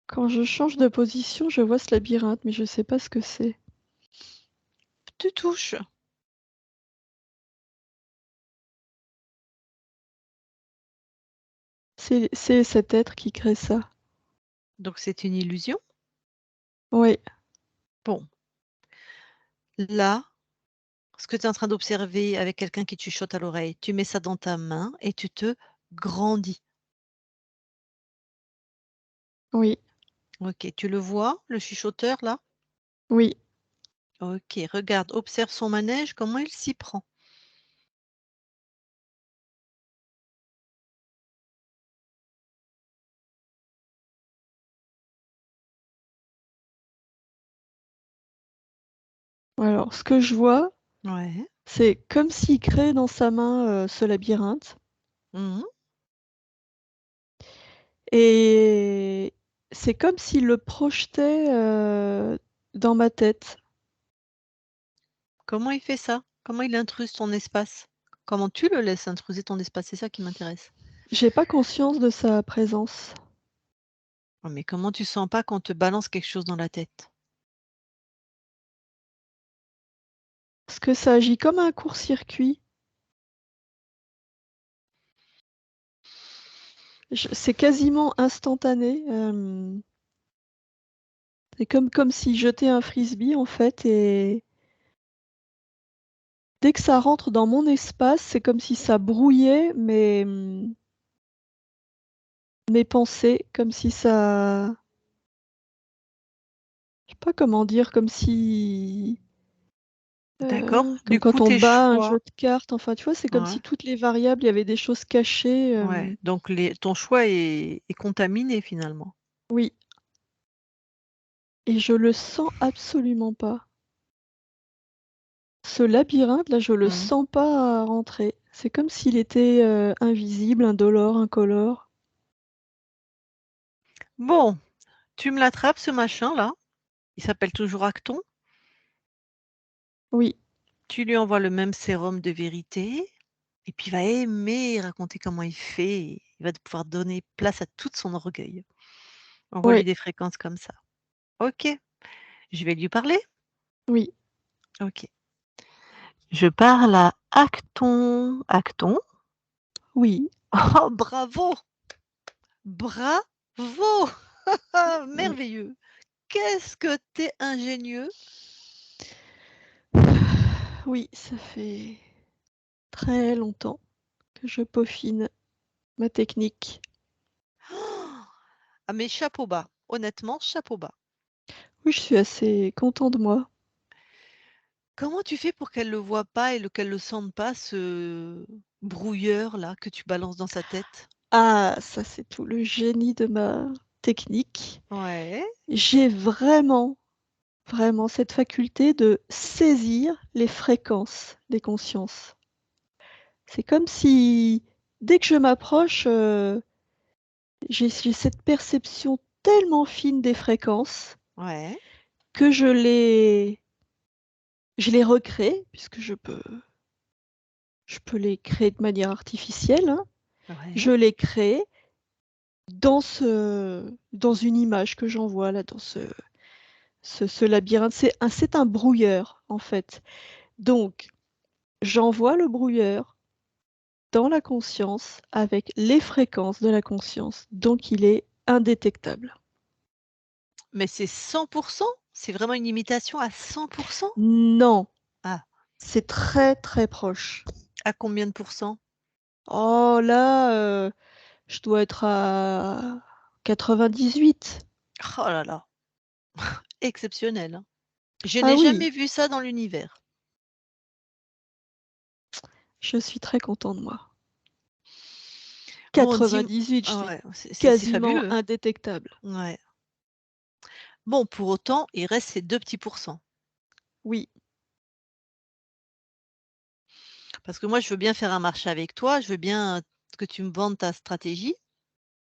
Quand je change de position, je vois ce labyrinthe, mais je sais pas ce que c'est. Tu touches. C'est cet être qui crée ça. Donc c'est une illusion. Oui, Bon, là, ce que tu es en train d'observer avec quelqu'un qui te chuchote à l'oreille, tu mets ça dans ta main et tu te grandis. oui, Ok, tu le vois, le chuchoteur là? oui. Ok, regarde, observe son manège, comment il s'y prend. Alors, ce que je vois, Ouais. c'est comme s'il crée dans sa main ce labyrinthe. Mhm. Et c'est comme s'il le projetait dans ma tête. Comment il fait ça? Comment il intruse ton espace? Comment tu le laisses intruser ton espace? C'est ça qui m'intéresse. J'ai pas conscience de sa présence. Oh, mais comment tu sens pas qu'on te balance quelque chose dans la tête? Parce que ça agit comme un court-circuit. C'est quasiment instantané. C'est comme si jetait un frisbee en fait, et dès que ça rentre dans mon espace, c'est comme si ça brouillait mes pensées, comme si ça... Je sais pas comment dire, comme si... D'accord. comme Du quand coup, on tes bat un choix. jeu de cartes, enfin tu vois, c'est comme Ouais. si toutes les variables, il y avait des choses cachées. Ouais. Donc ton choix est contaminé finalement. Oui, et je le sens absolument pas. Ce labyrinthe là, je le Mhm. sens pas rentrer. C'est comme s'il était invisible, indolore, incolore. Bon, tu me l'attrapes ce machin là. Il s'appelle toujours Acton. Oui, Tu lui envoies le même sérum de vérité. Et puis il va aimer raconter comment il fait. Il va pouvoir donner place à tout son orgueil. Envoie-lui oui, des fréquences comme ça. Ok, je vais lui parler. oui, Ok. Je parle à Acton. Acton. oui. Oh, bravo! Bravo! Merveilleux! Qu'est-ce que t'es ingénieux! Oui, ça fait très longtemps que je peaufine ma technique. Ah, mais chapeau bas. Honnêtement, chapeau bas. Oui, je suis assez content de moi. Comment tu fais pour qu'elle le voie pas et qu'elle le sente pas, ce brouilleur là que tu balances dans sa tête? Ah, ça c'est tout le génie de ma technique. Ouais. J'ai vraiment, vraiment cette faculté de saisir les fréquences des consciences. C'est comme si dès que je m'approche, j'ai cette perception tellement fine des fréquences Ouais. que je les recrée, puisque je peux les créer de manière artificielle, hein. Ouais. Je les crée dans une image que j'envoie là, dans ce labyrinthe. C'est un brouilleur, en fait. Donc, j'envoie le brouilleur dans la conscience avec les fréquences de la conscience. Donc, il est indétectable. Mais c'est 100. C'est vraiment une imitation à 100. Non, Ah, c'est très, très proche. à combien de pourcents? Oh là, je dois être à 98. Oh là là, exceptionnel, hein. Je Ah n'ai oui, jamais vu ça dans l'univers. je suis très content de moi. Bon, 98, ah c'est ouais, c'est quasiment fabuleux. indétectable. Ouais. Bon, pour autant, il reste ces 2 petits pourcents. Oui. Parce que moi, je veux bien faire un marché avec toi, je veux bien que tu me vendes ta stratégie.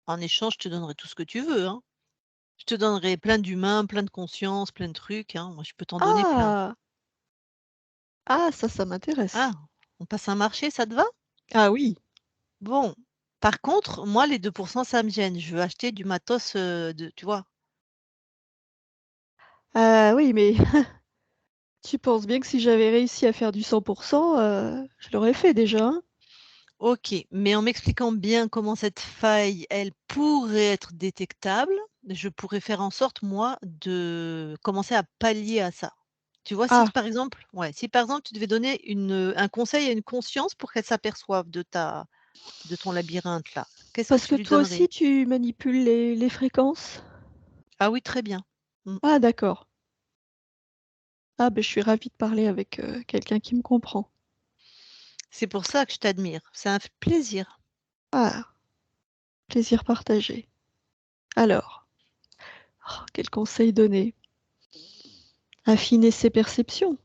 En échange, je te donnerai tout ce que tu veux, hein. Je te donnerai plein d'humains, plein de conscience, plein de trucs, hein. Moi, je peux t'en donner plein. Ah! Ah, ça m'intéresse. Ah, on passe un marché, ça te va? Ah oui. Bon, par contre, moi, les 2 ça me gêne. Je veux acheter du matos, tu vois? Ah oui, mais tu penses bien que si j'avais réussi à faire du 100 je l'aurais fait déjà, hein? OK, mais en m'expliquant bien comment cette faille, elle pourrait être détectable, je pourrais faire en sorte, moi, de commencer à pallier à ça. Tu vois? Si Ah, par exemple ouais, si par exemple tu devais donner un conseil à une conscience pour qu'elle s'aperçoive de ton labyrinthe là, qu'est-ce que parce tu que lui toi aussi donnerais? tu manipules les fréquences? Ah oui, très bien. Mmh. Ah d'accord. Ah ben je suis ravie de parler avec, quelqu'un qui me comprend. C'est pour ça que je t'admire. C'est un plaisir. Ah, plaisir partagé. Alors, oh, quel conseil donner? Affiner ses perceptions.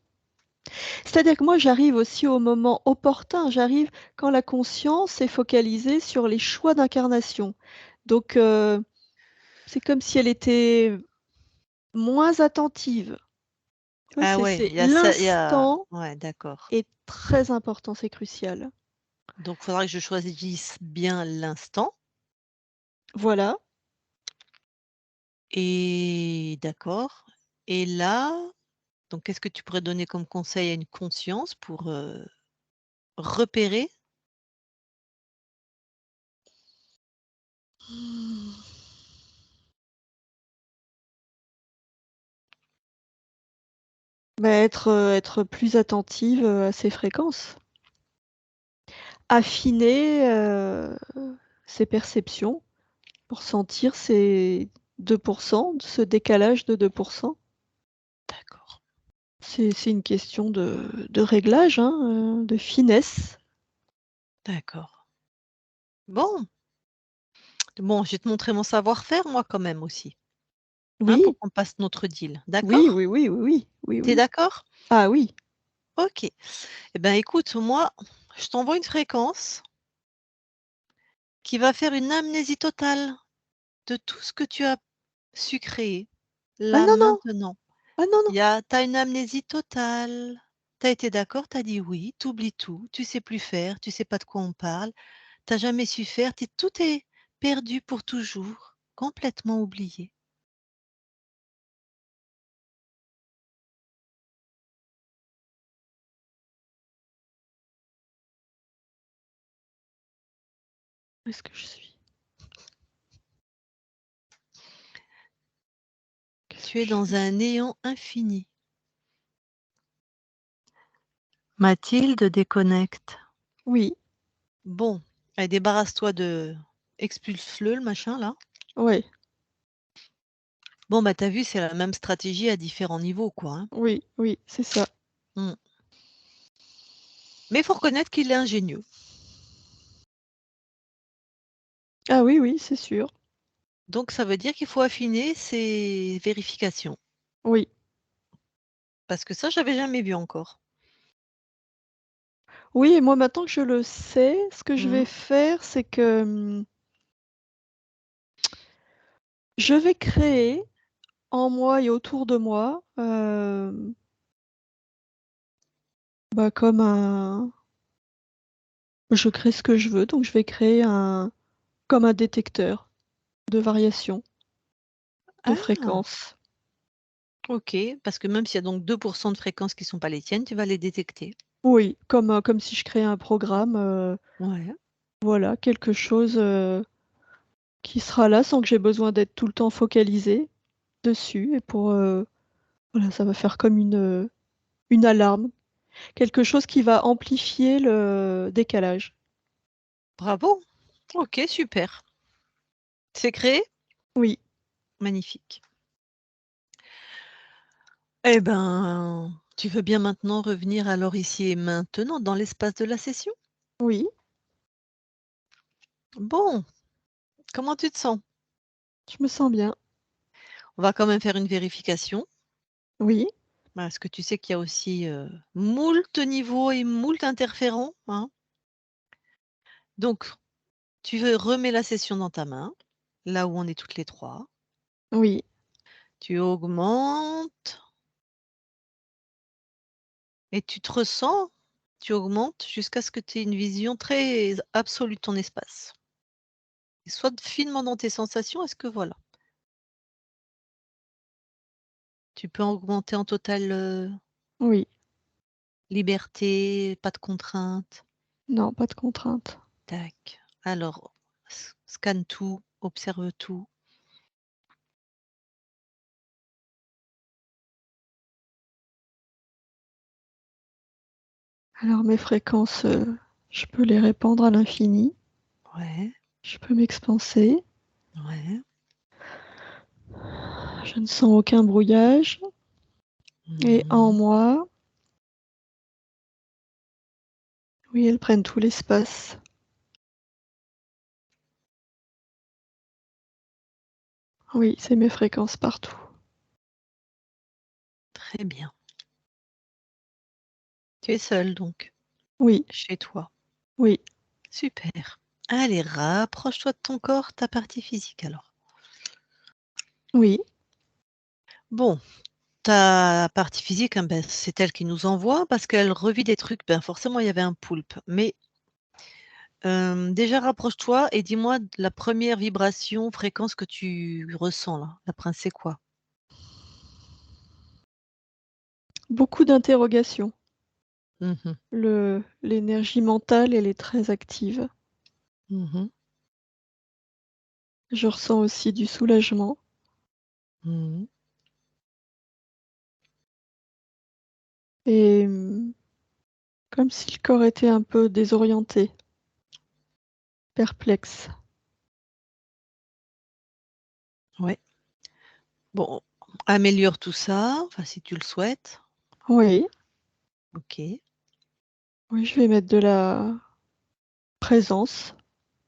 C'est-à-dire que moi j'arrive aussi au moment opportun, j'arrive quand la conscience est focalisée sur les choix d'incarnation. Donc c'est comme si elle était moins attentive. Tu vois? Ah C'est ouais, c'est il y a ça il y a l'instant ouais, d'accord. est très important, c'est crucial. Donc il faudra que je choisisse bien l'instant Voilà. et d'accord et là, donc qu'est-ce que tu pourrais donner comme conseil à une conscience pour, repérer? Bah, être plus attentive, à ses fréquences. Affiner, ses perceptions pour sentir ces 2 ce décalage de 2. D'accord, C'est une question de réglage, hein, de finesse. d'accord. Bon, je vais te montrer mon savoir-faire moi quand même aussi, hein, pour Oui, qu'on passe notre deal. oui, D'accord? oui, oui, oui, oui, oui, Tu es oui. d'accord? Ah oui, OK. Eh ben, écoute, moi, je t'envoie une fréquence qui va faire une amnésie totale de tout ce que tu as su créer, ah là, non, non, maintenant. ah non, non. Tu as une amnésie totale. Tu as été d'accord, tu as dit oui, tu oublies tout, tu sais plus faire, tu sais pas de quoi on parle, tu as jamais su faire, tout est perdu pour toujours, complètement oublié. Où est-ce que je suis? Qu'est-ce Tu que es je dans fais? un néant infini. Mathilde déconnecte. Oui, Bon, allez, débarrasse-toi de expulse-le, le machin là. ouais, Bon, bah, t'as vu, c'est la même stratégie à différents niveaux, quoi, hein. oui, oui, c'est ça. Mmh. Mais il faut reconnaître qu'il est ingénieux. Ah oui, oui, c'est sûr. Donc ça veut dire qu'il faut affiner ses vérifications. Oui. Parce que ça, j'avais jamais vu encore. Oui et moi maintenant que je le sais, ce que je vais Mmh. faire, c'est que, je vais créer en moi et autour de moi, bah, comme un je crée ce que je veux, donc je vais créer comme un détecteur de variations de Ah! fréquences. OK, parce que même s'il y a donc 2 de fréquences qui sont pas les tiennes, tu vas les détecter. Oui, comme si je créais un programme, Ouais. voilà, quelque chose, qui sera là sans que j'ai besoin d'être tout le temps focalisée dessus et voilà, ça va faire comme une alarme. Quelque chose qui va amplifier le décalage. Bravo! OK, super. C'est créé? Oui, Magnifique. Eh ben, tu veux bien maintenant revenir alors ici et maintenant dans l'espace de la session? oui. Bon, comment tu te sens? Je me sens bien. On va quand même faire une vérification, Oui, parce que tu sais qu'il y a aussi, moult niveaux et moult interférents, hein. Donc tu remets la session dans ta main, là où on est toutes les 3. oui. Tu augmentes et tu te ressens, tu augmentes jusqu'à ce que tu aies une vision très absolue de ton espace. Et soit finement dans tes sensations, est-ce que voilà, tu peux augmenter en totale, Oui. liberté, pas de contraintes? Non, pas de contrainte. Tac. Alors, scanne tout, observe tout. Alors mes fréquences, je peux les répandre à l'infini. Ouais, Je peux m'expanser. ouais. Je ne sens aucun brouillage. Et en Mmh. moi, oui, elles prennent tout l'espace. Oui, c'est mes fréquences partout. Très bien. Tu es seule donc, Oui, chez toi. oui, Super. Allez, rapproche-toi de ton corps, ta partie physique alors. oui, Bon, ta partie physique, hein, ben, c'est elle qui nous envoie parce qu'elle revit des trucs. Ben, forcément, il y avait un poulpe. Mais déjà, rapproche-toi et dis-moi la première vibration, fréquence que tu ressens là. C'est quoi? beaucoup d'interrogations. Mmh. L'énergie mentale, elle est très active. Mmh. Je ressens aussi du soulagement Mmh. et comme si le corps était un peu désorienté, perplexe. Ouais. Bon, améliore tout ça, enfin si tu le souhaites. Oui, OK. oui, je vais mettre de la présence,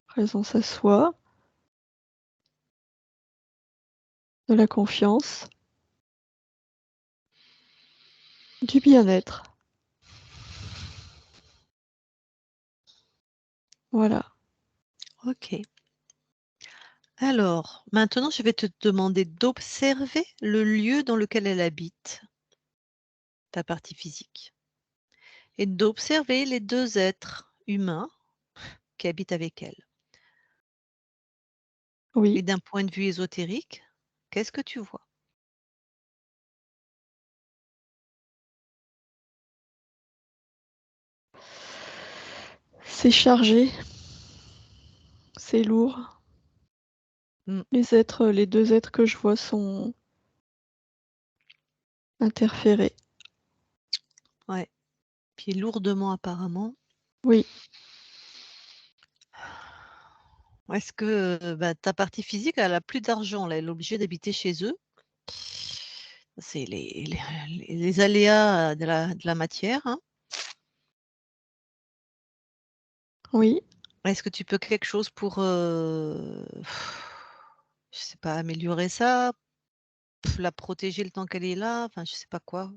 présence à soi, de la confiance, du bien-être. Voilà. OK. Alors, maintenant, je vais te demander d'observer le lieu dans lequel elle habite, ta partie physique, et d'observer les 2 êtres humains qui habitent avec elle. Et Oui, d'un point de vue ésotérique, qu'est-ce que tu vois? c'est chargé, c'est lourd. Mmh, Les 2 êtres que je vois sont interférés. ouais, puis lourdement apparemment. Oui, Est-ce que, bah, ta partie physique, elle a plus d'argent là, elle est obligée d'habiter chez eux. C'est les aléas de la matière, hein. oui. Est-ce que tu peux quelque chose pour, je sais pas, améliorer ça? La protéger le temps qu'elle est là? Enfin, je sais pas quoi.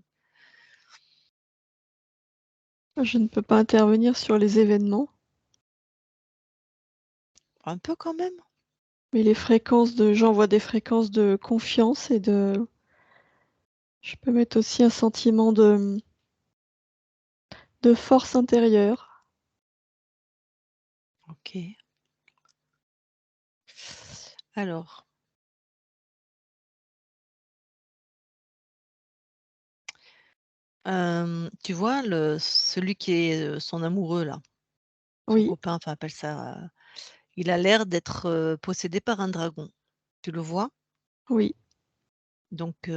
Je ne peux pas intervenir sur les événements, Un peu quand même? mais j'envoie des fréquences de confiance et de je peux mettre aussi un sentiment de force intérieure. OK. Alors, tu vois celui qui est, son amoureux là, son Oui, copain, enfin appelle ça, il a l'air d'être, possédé par un dragon. Tu le vois? oui, Donc,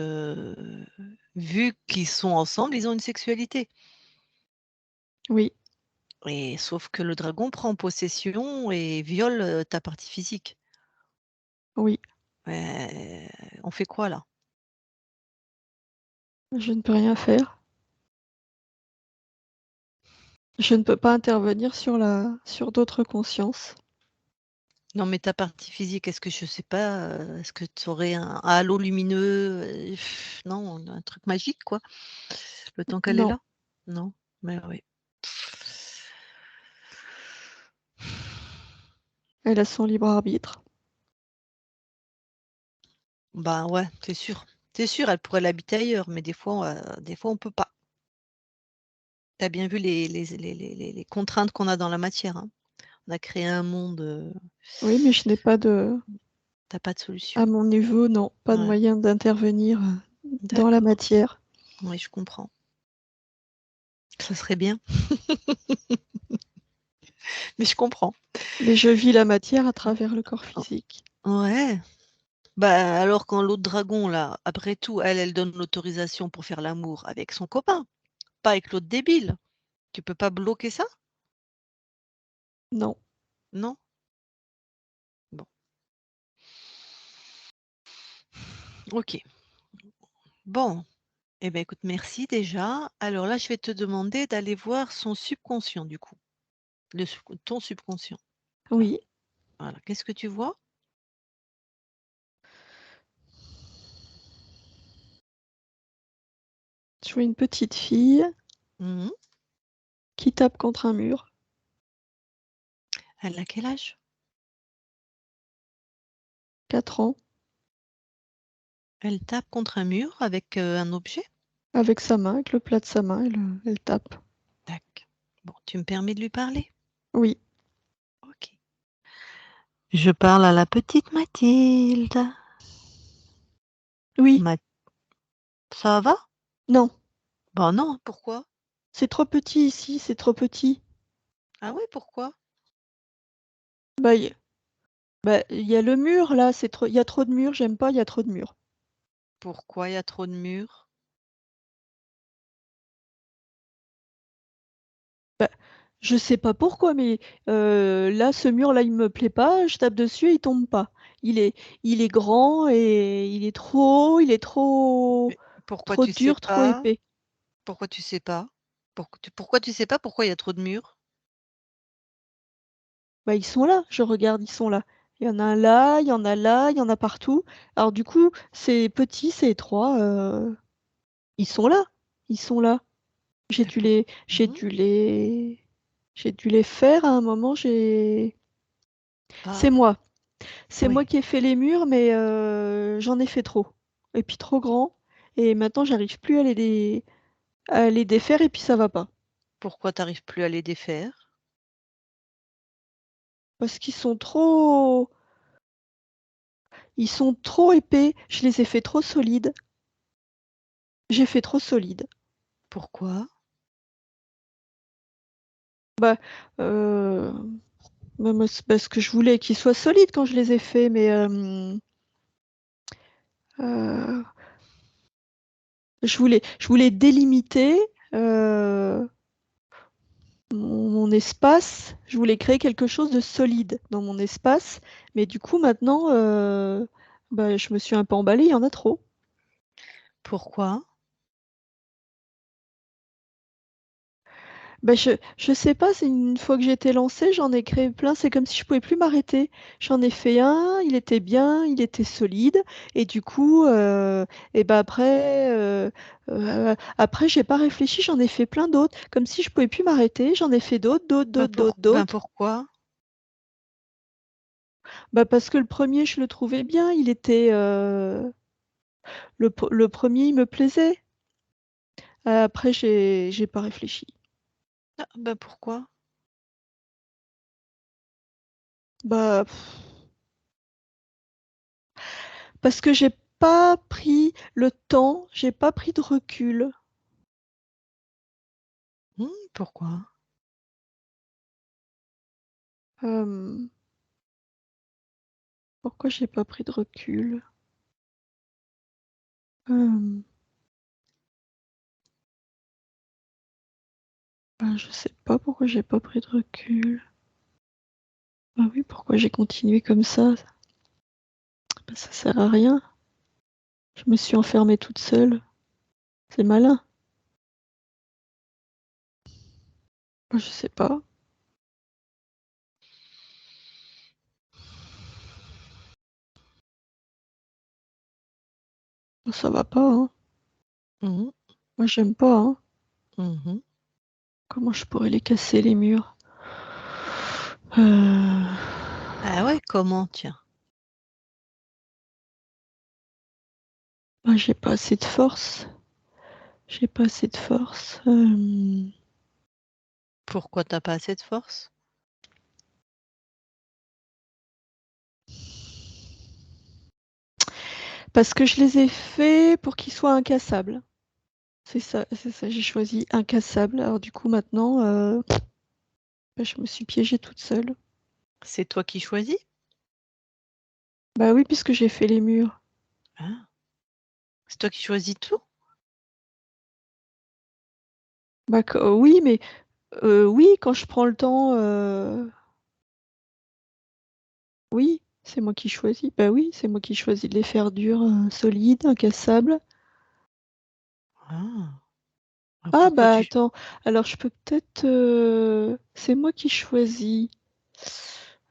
vu qu'ils sont ensemble, ils ont une sexualité oui, et sauf que le dragon prend possession et viole, ta partie physique. oui. On fait quoi là? Je ne peux rien faire. Je ne peux pas intervenir sur d'autres consciences. Non, mais ta partie physique, est-ce que je sais pas, est-ce que tu aurais un halo lumineux, non, un truc magique quoi, le temps qu'elle est Non, là? Non? Mais oui. elle a son libre arbitre. Bah, ouais, c'est sûr. C'est sûr, elle pourrait l'habiter ailleurs, mais des fois on peut pas. Tu as bien vu les contraintes qu'on a dans la matière, hein. On a créé un monde, Oui, mais je n'ai pas de tu pas de solution. à mon niveau, non, pas de Ouais, moyen d'intervenir, dans la d'accord. matière. Oui, je comprends. Ça serait bien, mais je comprends. Mais je vis la matière à travers le corps physique. Ouais. Bah, alors quand l'autre dragon là, après tout, elle donne l'autorisation pour faire l'amour avec son copain, pas avec l'autre débile. Tu peux pas bloquer ça? Non. Non? Bon, OK. Bon, eh ben, écoute, merci déjà. Alors là, je vais te demander d'aller voir son subconscient du coup, ton subconscient. Voilà, Oui, voilà. Qu'est-ce que tu vois? je vois une petite fille Mmh. qui tape contre un mur, Elle a quel âge? 4 ans, Elle tape contre un mur avec, un objet? avec sa main, avec le plat de sa main, elle tape. Tac. Bon, tu me permets de lui parler? Oui, OK. Je parle à la petite Mathilde. oui, Ma Ça va? non, Ben non, pourquoi? c'est trop petit ici, c'est trop petit. Ah ouais, pourquoi? Bah, il y a le mur là, il y a trop de murs, j'aime pas, il y a trop de murs. Pourquoi il y a trop de murs? Bah, je sais pas pourquoi, mais là, ce mur-là, il me plaît pas, je tape dessus, il tombe pas. Il est, il est grand et il est trop haut, il est Mais pourquoi trop tu sais dur, trop pas? épais. Pourquoi tu sais pas? Pourquoi tu sais pas pourquoi il y a trop de murs? Bah, ils sont là, je regarde, ils sont là. Il y en a un là, il y en a là, il y en a partout. Alors du coup, c'est petit, c'est étroit, ils sont là, ils sont là. Mais pour Mmh, J'ai dû les faire à un moment, pas c'est moi. C'est moi oui. qui ai fait les murs, mais j'en ai fait trop. Et puis trop grand. Et maintenant, j'arrive plus à les défaire et puis ça va pas. Pourquoi tu arrives plus à les défaire? Parce ils sont trop épais. Je les ai fait trop solides. J'ai fait trop solide. Pourquoi? Bah, euh, moi, c'est parce que je voulais qu'ils soient solides quand je les ai faits, mais euh, je voulais délimiter. euh, mon espace, je voulais créer quelque chose de solide dans mon espace, mais du coup maintenant, bah, je me suis un peu emballée, il y en a trop. Pourquoi? Bah, je sais pas, c'est une fois que j'ai été lancée, j'en ai créé plein, c'est comme si je pouvais plus m'arrêter. J'en ai fait un, il était bien, il était solide, et du coup, et bah après j'ai pas réfléchi, j'en ai fait plein d'autres, comme si je pouvais plus m'arrêter, j'en ai fait d'autres. Pourquoi? Bah parce que le premier, je le trouvais bien, il était, le premier, il me plaisait. Après, j'ai pas réfléchi. Ah, bah, pourquoi? Bah, parce que j'ai pas pris le temps, j'ai pas pris de recul. Pourquoi? Euh, Pourquoi j'ai pas pris de recul? Euh, je sais pas pourquoi j'ai pas pris de recul. Ah oui, pourquoi j'ai continué comme ça? Bah, ça sert à rien. Je me suis enfermée toute seule. C'est malin. Je sais pas. Ça va pas, hein. Mmh. Moi, j'aime pas, hein. Mmh. Comment je pourrais les casser, les murs? Ah ouais, comment tiens? Bah, j'ai pas assez de force. J'ai pas assez de force. Pourquoi t'as pas assez de force? Parce que je les ai faits pour qu'ils soient incassables. C'est ça, j'ai choisi incassable. Alors du coup maintenant, bah, je me suis piégée toute seule. C'est toi qui choisis? Bah oui, puisque j'ai fait les murs. Ah. C'est toi qui choisis tout? Bah oui, mais oui, quand je prends le temps, oui, c'est moi qui choisis. Bah oui, c'est moi qui choisis de les faire durs, solides, incassables. Ah. Ah Ah pourquoi bah tu attends, alors je peux peut-être, c'est moi qui choisis.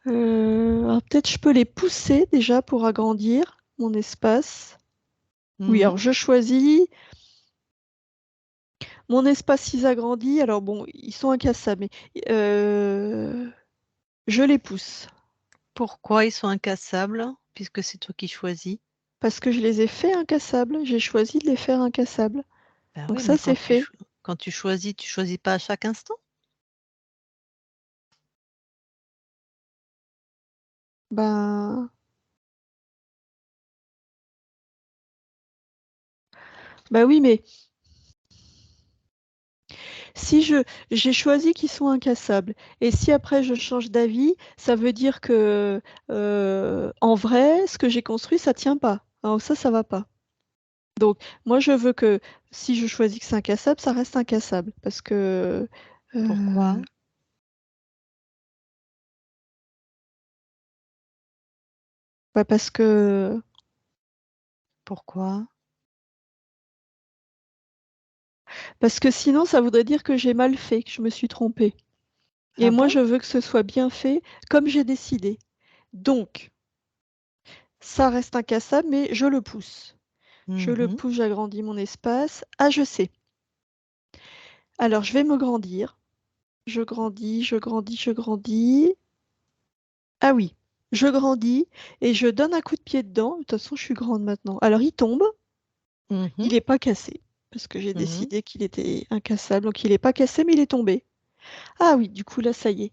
Alors peut-être je peux les pousser déjà pour agrandir mon espace. Oui, mmh. alors je choisis mon espace, ils agrandit. Alors bon, ils sont incassables, mais je les pousse Pourquoi ils sont incassables? Puisque c'est toi qui choisis? parce que je les ai fait incassables. J'ai choisi de les faire incassables. Bah Donc oui, ça, mais c'est fait. quand tu choisis pas à chaque instant? Ben, bah oui, mais si j'ai choisi qu'ils sont incassables et si après je change d'avis, ça veut dire que en vrai, ce que j'ai construit, ça tient pas. Alors ça va pas. Donc moi, je veux que si je choisis que c'est incassable, ça reste incassable parce que Pourquoi? bah parce que Pourquoi? Parce que sinon, ça voudrait dire que j'ai mal fait, que je me suis trompée. Et Ah moi, bon? je veux que ce soit bien fait comme j'ai décidé. Donc, ça reste incassable, mais je le pousse. Je le Mmh. pousse, j'agrandis mon espace. Ah, je sais. Alors, je vais me grandir. Je grandis, je grandis, je grandis. Ah oui, je grandis et je donne un coup de pied dedans. De toute façon, je suis grande maintenant. Alors, il tombe. Mmh. Il n'est pas cassé. Parce que j'ai Mmh. décidé qu'il était incassable. Donc, il n'est pas cassé, mais il est tombé. Ah oui, du coup, là, ça y est.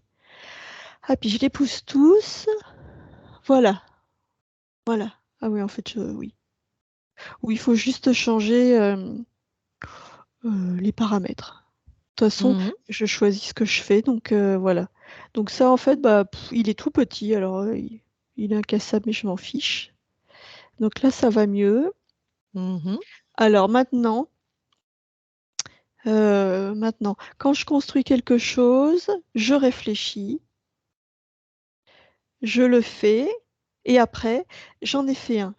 Ah, puis je les pousse tous. Voilà, voilà. Ah oui, en fait, oui. Ou il faut juste changer les paramètres. De toute façon, Mmh. je choisis ce que je fais, donc voilà. Donc ça, en fait, bah, il est tout petit, alors il est incassable, mais je m'en fiche. Donc là, ça va mieux. Mmh. Alors maintenant, quand je construis quelque chose, je réfléchis, je le fais, et après, j'en ai fait un.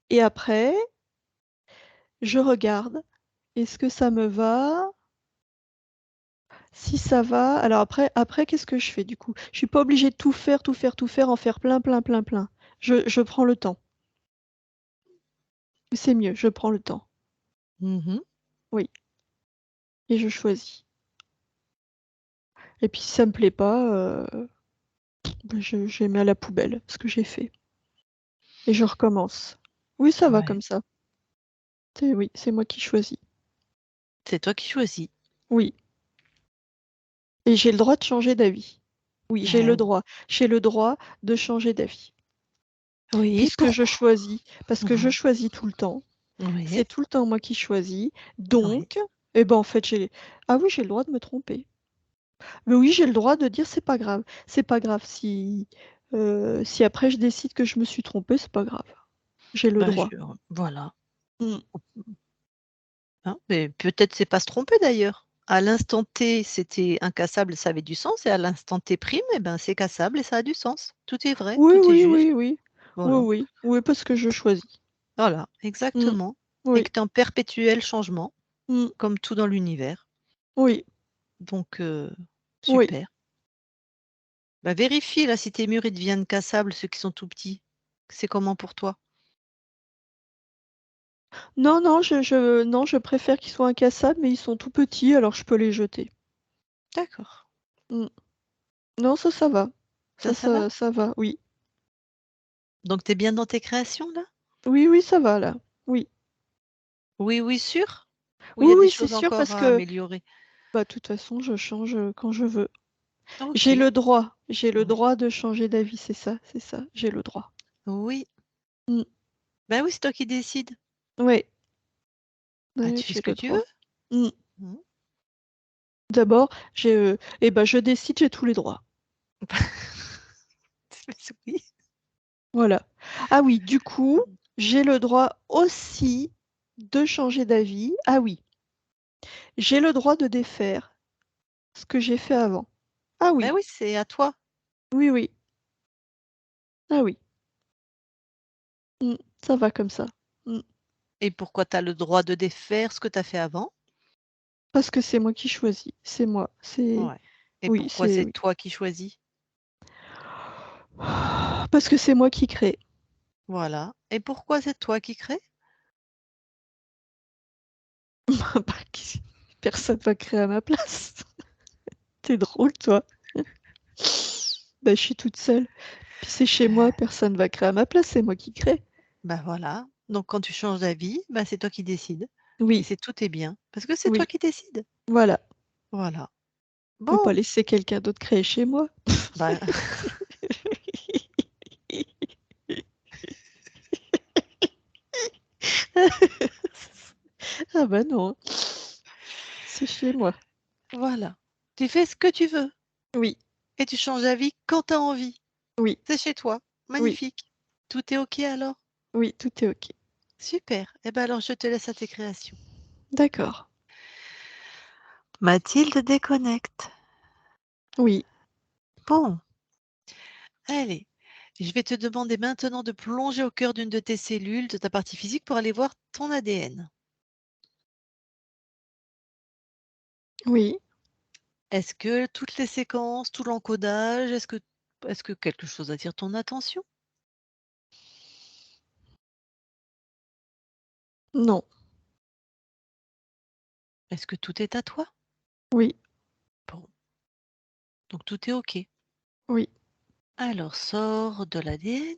Et après, je regarde, est-ce que ça me va? Si ça va, alors après qu'est-ce que je fais du coup? Je suis pas obligée de tout faire, tout faire, tout faire, en faire plein, plein, plein, plein. Je prends le temps. C'est mieux, je prends le temps. Mmh. Oui, et je choisis. Et puis si ça me plaît pas, ben, je mets à la poubelle ce que j'ai fait. Et je recommence. Oui, ça va Ouais. comme ça. Oui, c'est moi qui choisis. C'est toi qui choisis. Oui. Et j'ai le droit de changer d'avis. Oui, j'ai le Heu, droit. J'ai le droit de changer d'avis. oui, Puisque je pourquoi? choisis, parce que je Ouais. choisis tout le temps. Oui, C'est tout le temps moi qui choisis, oui. donc eh ben, en fait, ah oui, j'ai le droit de me tromper. Mais oui, j'ai le droit de dire: «C'est pas grave». C'est pas grave si après je décide que je me suis trompée, c'est pas grave. J'ai le Bah, droit. voilà. Mmh. Hein, mais peut-être c'est pas se tromper d'ailleurs. À l'instant T, c'était incassable, ça avait du sens et à l'instant T prime, et ben, c'est cassable et ça a du sens. Tout est vrai, Oui, tout est oui, juste. oui, oui. Oui, Voilà, oui. Oui, parce que je choisis. voilà, Mmh. exactement et Oui. que tu es en perpétuel changement, Mmh. comme tout dans l'univers. Oui. Donc Oui. super. Bah, vérifie là si tes murs, ils deviennent cassables, ceux qui sont tout petits. C'est comment pour toi? Non, non, non, je préfère qu'ils soient incassables, mais ils sont tout petits, alors je peux les jeter. D'accord. Mmh. Non, ça va. Ça va? Ça va, oui. Donc tu es bien dans tes créations là? Oui, oui, ça va là. Oui. Oui, oui, sûr? Ou il y Oui, a des oui, c'est choses sûr encore parce à que, améliorer? bah, de toute façon, je change, quand je veux. OK. J'ai le Oui. droit de changer d'avis, c'est ça, j'ai le droit. Oui. Mmh. Ben oui, c'est toi qui décides. Ouais, Bah, ouais, tu fais j'ai ce que le tu droit. veux. Mmh. Mmh. D'abord, je décide, j'ai tous les droits. Oui. Voilà. Ah oui, du coup, j'ai le droit aussi de changer d'avis. Ah oui, j'ai le droit de défaire ce que j'ai fait avant. Ah Bah oui, oui, c'est à toi. oui, oui. Ah oui. Mmh, ça va comme ça. Mmh. Et pourquoi tu as le droit de défaire ce que tu as fait avant? Parce que c'est moi qui choisis. C'est moi. Ouais. Et Oui, pourquoi c'est c'est oui. toi qui choisis? Parce que c'est moi qui crée. Voilà. Et pourquoi c'est toi qui crée? Bah, personne va créer à ma place. Tu drôle, toi. Bah, je suis toute seule. Puis c'est chez moi, personne va créer à ma place, c'est moi qui crée. Bah voilà. Donc quand tu changes d'avis, bah, c'est toi qui décides. Et Oui, c'est tout est bien. Parce que c'est toi oui, qui décides. voilà. Voilà. Je peux pas Bon, laisser quelqu'un d'autre créer chez moi. bah, Ah bah non, c'est chez moi. voilà. Tu fais ce que tu veux Oui, et tu changes d'avis quand tu as envie. oui, C'est chez toi. oui, Magnifique. Tout est OK alors? oui, tout est OK. Super. Eh ben alors je te laisse à tes créations. D'accord. Mathilde déconnecte. Oui, Bon, allez. Je vais te demander maintenant de plonger au cœur d'une de tes cellules, de ta partie physique, pour aller voir ton ADN. oui, Est-ce que toutes les séquences, tout l'encodage, est-ce que quelque chose attire ton attention? non, Est-ce que tout est à toi? oui, Bon, donc tout est OK. oui, Alors sors de l'ADN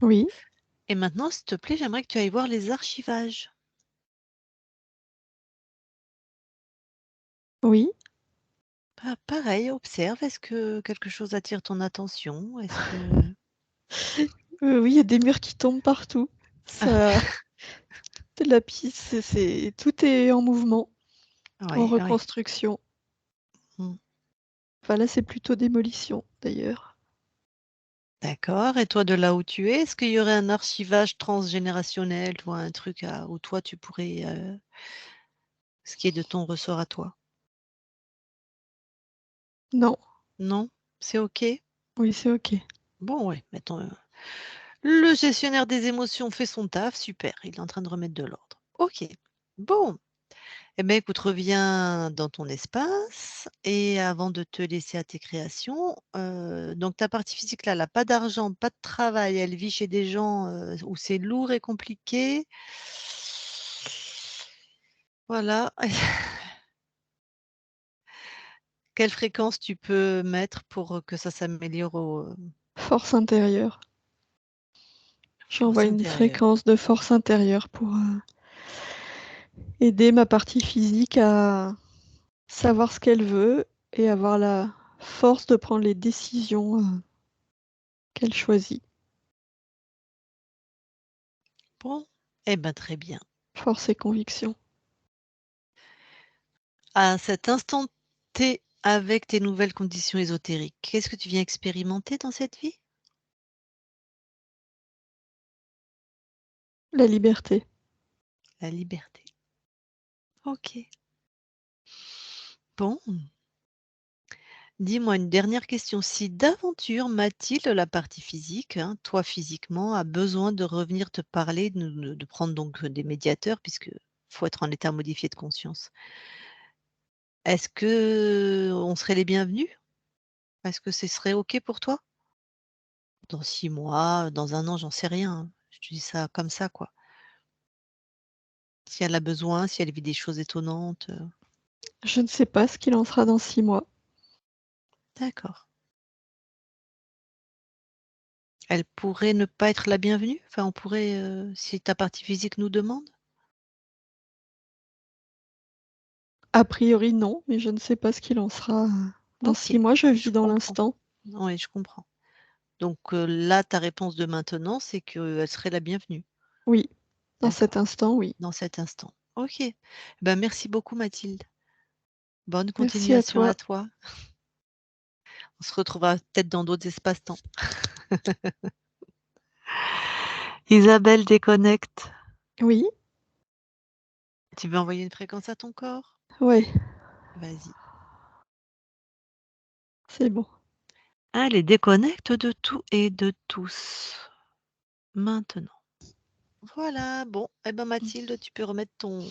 oui, et maintenant, s'il te plaît, j'aimerais que tu ailles voir les archivages. oui. Pareil, observe, est-ce que quelque chose attire ton attention? Est-ce que Oui, il y a des murs qui tombent partout. Ça la piste, tout est en mouvement, en Oui, oui. reconstruction. Mmh. Enfin là, c'est plutôt démolition d'ailleurs. D'accord, et toi, de là où tu es, est-ce qu'il y aurait un archivage transgénérationnel, tu vois, un truc à où toi tu pourrais, ce qui est de ton ressort à toi? Non, Non? C'est OK? oui, c'est OK. Bon, ouais, mettons, le gestionnaire des émotions fait son taf, super, il est en train de remettre de l'ordre. OK. Bon, eh ben, écoute, reviens dans ton espace et avant de te laisser à tes créations, donc ta partie physique là, elle a pas d'argent, pas de travail, elle vit chez des gens, où c'est lourd et compliqué. Voilà. Quelle fréquence tu peux mettre pour, que ça s'améliore au Force intérieure. force J'envoie une intérieure? fréquence de force intérieure pour, aider ma partie physique à savoir ce qu'elle veut et avoir la force de prendre les décisions, qu'elle choisit. Bon, eh ben, très bien. Force et conviction. À cet instant T, avec tes nouvelles conditions ésotériques, qu'est-ce que tu viens expérimenter dans cette vie? La liberté. La liberté. OK. Bon, dis-moi une dernière question. Si d'aventure Mathilde, la partie physique, hein, toi physiquement, a besoin de revenir te parler, de prendre donc des médiateurs, puisque faut être en état modifié de conscience. Est-ce que on serait les bienvenus? Est-ce que ce serait OK pour toi? Dans 6 mois, dans 1 an, j'en sais rien, hein. Je te dis ça comme ça, quoi. Si elle a besoin, si elle vit des choses étonnantes. Je ne sais pas ce qu'il en sera dans 6 mois. D'accord. Elle pourrait ne pas être la bienvenue? Enfin, on pourrait, si ta partie physique nous demande? A priori non, mais je ne sais pas ce qu'il en sera, dans 6 OK, mois, je je vis dans comprends. l'instant. Oui, je comprends. Donc, là, ta réponse de maintenant, c'est qu'elle serait la bienvenue? Oui, dans cet D'accord, instant, oui. dans cet instant. OK. Ben, merci beaucoup Mathilde. Bonne Merci à continuation toi. à toi. On se retrouvera peut-être dans d'autres espaces-temps. Isabelle déconnecte. Oui, Tu veux envoyer une fréquence à ton corps? ouais, Vas-y. c'est bon. Allez, déconnecte de tout et de tous. Maintenant. Voilà, bon, eh ben Mathilde, tu peux remettre ton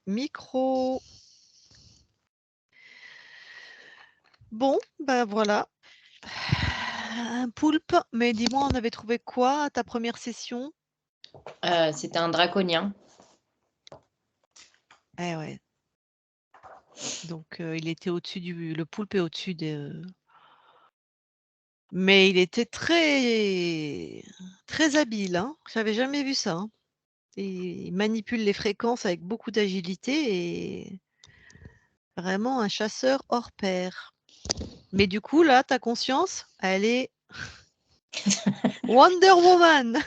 micro. Bon, ben voilà. Un poulpe, mais dis-moi, on avait trouvé quoi à ta première session? C'était un draconien. Eh ouais. Donc, il était au-dessus le poulpe est au-dessus mais il était très très habile, hein. J'avais jamais vu ça, hein. Il manipule les fréquences avec beaucoup d'agilité et vraiment un chasseur hors pair. Mais du coup, là, ta conscience, elle est Wonder Woman!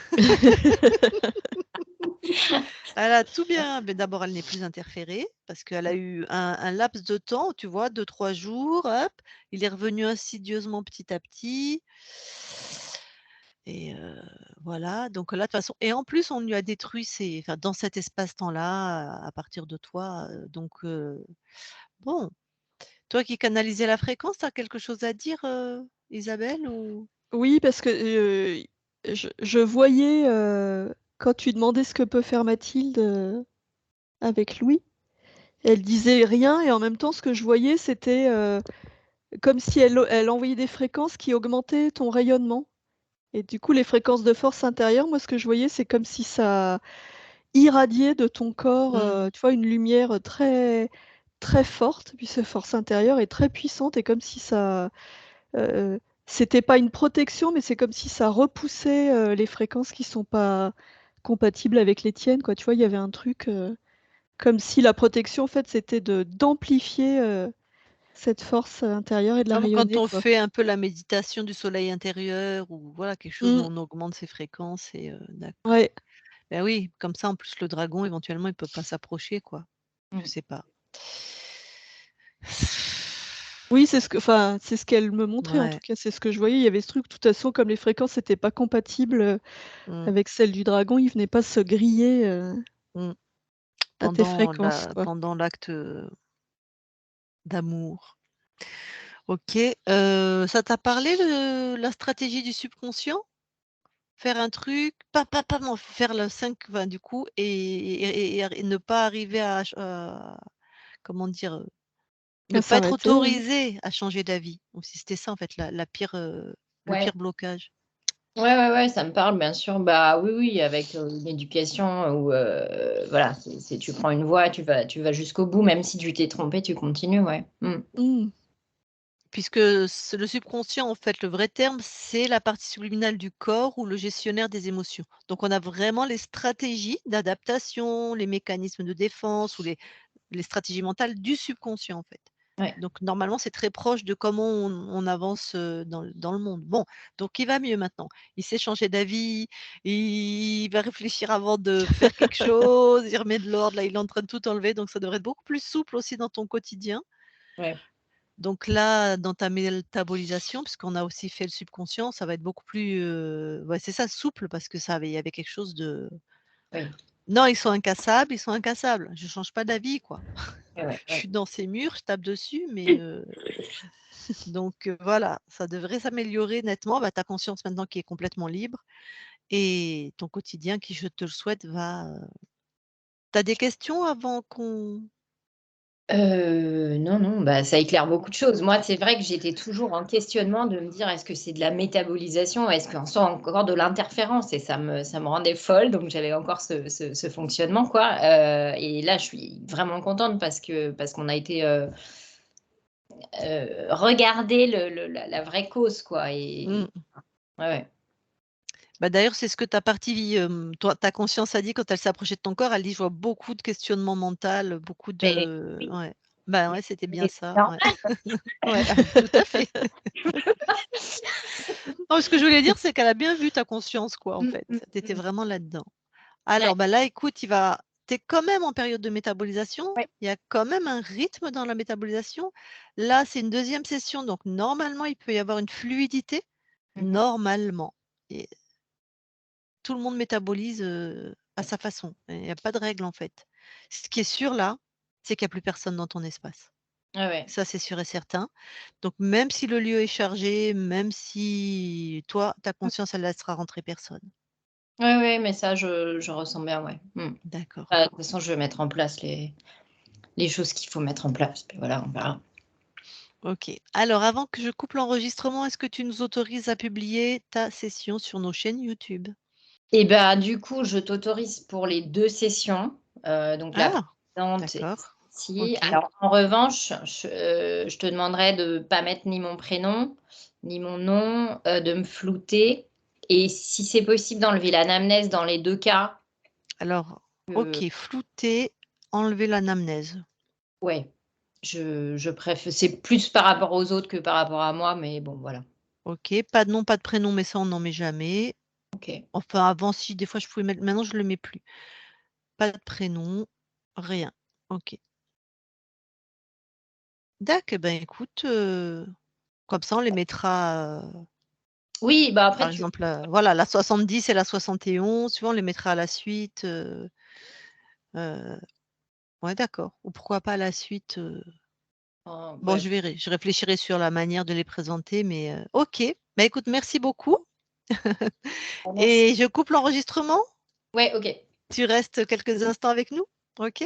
Elle a tout bien mais d'abord, elle n'est plus interférée parce qu'elle a eu un laps de temps, tu vois, 2-3 jours, hop, il est revenu insidieusement petit à petit et voilà, donc là, de toute façon et en plus, on lui a détruit ses enfin, dans cet espace-temps-là, à partir de toi, donc bon. Toi qui canalisais la fréquence, tu as quelque chose à dire, Isabelle ou? Oui, parce que, je voyais, quand tu demandais ce que peut faire Mathilde, avec Louis, elle disait rien et en même temps, ce que je voyais, c'était, comme si elle envoyait des fréquences qui augmentaient ton rayonnement et du coup, les fréquences de force intérieure, moi, ce que je voyais, c'est comme si ça irradiait de ton corps, Mmh. tu vois, une lumière, très très forte, puis cette force intérieure est très puissante et comme si ça, c'était pas une protection, mais c'est comme si ça repoussait, les fréquences qui sont pas compatibles avec les tiennes, quoi. Tu vois, il y avait un truc, comme si la protection, en fait, c'était d'amplifier, cette force intérieure et de la Comme quand rayonner, on quoi. fait un peu la méditation du soleil intérieur ou voilà, quelque chose où Mmh, on augmente ses fréquences et d'accord. ouais. Ben oui, comme ça, en plus, le dragon, éventuellement, il peut pas s'approcher, quoi. Je Mmh. sais pas. Oui, c'est ce qu'elle me montrait, en tout Ouais. cas, c'est ce que je voyais. Il y avait ce truc, de toute façon, comme les fréquences étaient pas compatibles, Mmh. avec celles du dragon, il venait pas se griller, Mmh. à tes Pendant fréquences, la quoi. pendant l'acte, d'amour. OK, ça t'a parlé la stratégie du subconscient? Faire un truc, pam, en faire le 5 enfin, du coup et ne pas arriver à comment dire? Ne À pas être s'arrêter, autorisé à changer d'avis. Donc si c'était ça en fait la pire, le Ouais. pire blocage. Ouais, ça me parle, bien sûr. Bah, oui, avec, une éducation où, voilà, c'est tu prends une voie, tu vas jusqu'au bout, même si tu t'es trompé, tu continues, ouais. Mmh. Mmh. Puisque c'est le subconscient en fait, le vrai terme, c'est la partie subliminale du corps ou le gestionnaire des émotions. Donc on a vraiment les stratégies d'adaptation, les mécanismes de défense ou les stratégies mentales du subconscient, en fait. Ouais. Donc normalement, c'est très proche de comment on avance, dans le monde. Bon, donc il va mieux maintenant. Il sait changer d'avis, il va réfléchir avant de faire quelque chose, il remet de l'ordre, là, il est en train de tout enlever, donc ça devrait être beaucoup plus souple aussi dans ton quotidien. Ouais. Donc là, dans ta métabolisation, puisqu'on a aussi fait le subconscient, ça va être beaucoup plus, ouais, c'est ça, souple parce que ça avait il y avait quelque chose de Oui. non, ils sont incassables, je change pas d'avis, quoi. Je Ouais. suis dans ces murs, je tape dessus, mais donc voilà, ça devrait s'améliorer nettement. Bah, ta conscience maintenant qui est complètement libre et ton quotidien qui, je te le souhaite, va, tu des questions avant qu'on Non, non, bah, ça éclaire beaucoup de choses. Moi, c'est vrai que j'étais toujours en questionnement de me dire est-ce que c'est de la métabolisation, est-ce qu'on sent encore de l'interférence et ça me rendait folle. Donc, j'avais encore ce fonctionnement, quoi. Et là, je suis vraiment contente parce qu'on a été regarder la vraie cause, quoi. Mmh. Ouais, ouais. Bah, d'ailleurs, c'est ce que ta partie, toi ta conscience a dit quand elle s'approchait de ton corps. Elle dit: «Je vois beaucoup de questionnement mental, beaucoup Mais de» oui, ouais. Bah, ouais, c'était bien mais c'est ça, ouais. normal. Ouais, tout à fait. Non, ce que je voulais dire, c'est qu'elle a bien vu ta conscience, quoi, en Mm, fait. mm, Tu étais mm. vraiment là-dedans. Ouais, Alors, bah, là, écoute, tu es quand même en période de métabolisation. ouais. Il y a quand même un rythme dans la métabolisation. Là, c'est une deuxième session, donc normalement, il peut y avoir une fluidité, Mhm. normalement. Et tout le monde métabolise, à sa façon. Il y a pas de règle, en fait. Ce qui est sûr, là, c'est qu'il y a plus personne dans ton espace. Ouais, ouais. Ça, c'est sûr et certain. Donc même si le lieu est chargé, même si toi, ta conscience, elle laissera rentrer personne. Ouais, ouais, mais ça, je ressens bien, ouais. D'accord. De toute façon, je vais mettre en place les choses qu'il faut mettre en place. Puis voilà, on verra. OK. Alors avant que je coupe l'enregistrement, est-ce que tu nous autorises à publier ta session sur nos chaînes YouTube? Et ben, du coup, je t'autorise pour les 2 sessions, donc la Ah! précédente et D'accord. celle-ci. OK. Alors en revanche, je te demanderai de pas mettre ni mon prénom, ni mon nom, de me flouter et si c'est possible d'enlever l'anamnèse dans les 2 cas, Alors, heu, OK, flouter, enlever l'anamnèse. ouais, je préfère. C'est plus par rapport aux autres que par rapport à moi, mais bon, voilà. OK, pas de nom, pas de prénom, mais ça, on n'en met jamais. OK. Enfin, avant, si, des fois, je pouvais mettre, maintenant, je le mets plus. Pas de prénom, rien. OK. D'accord, ben, écoute, comme ça, on les mettra, Oui, bah, après par tu exemple, voilà, la 70 et la 71, tu vois, on les mettra à la suite, heu, ouais, d'accord. Ou pourquoi pas à la suite, bon, ouais. je verrai, je réfléchirai sur la manière de les présenter, mais OK. Bah, écoute, merci beaucoup Merci. et je coupe l'enregistrement. Ouais, OK. Tu restes quelques instants avec nous? OK?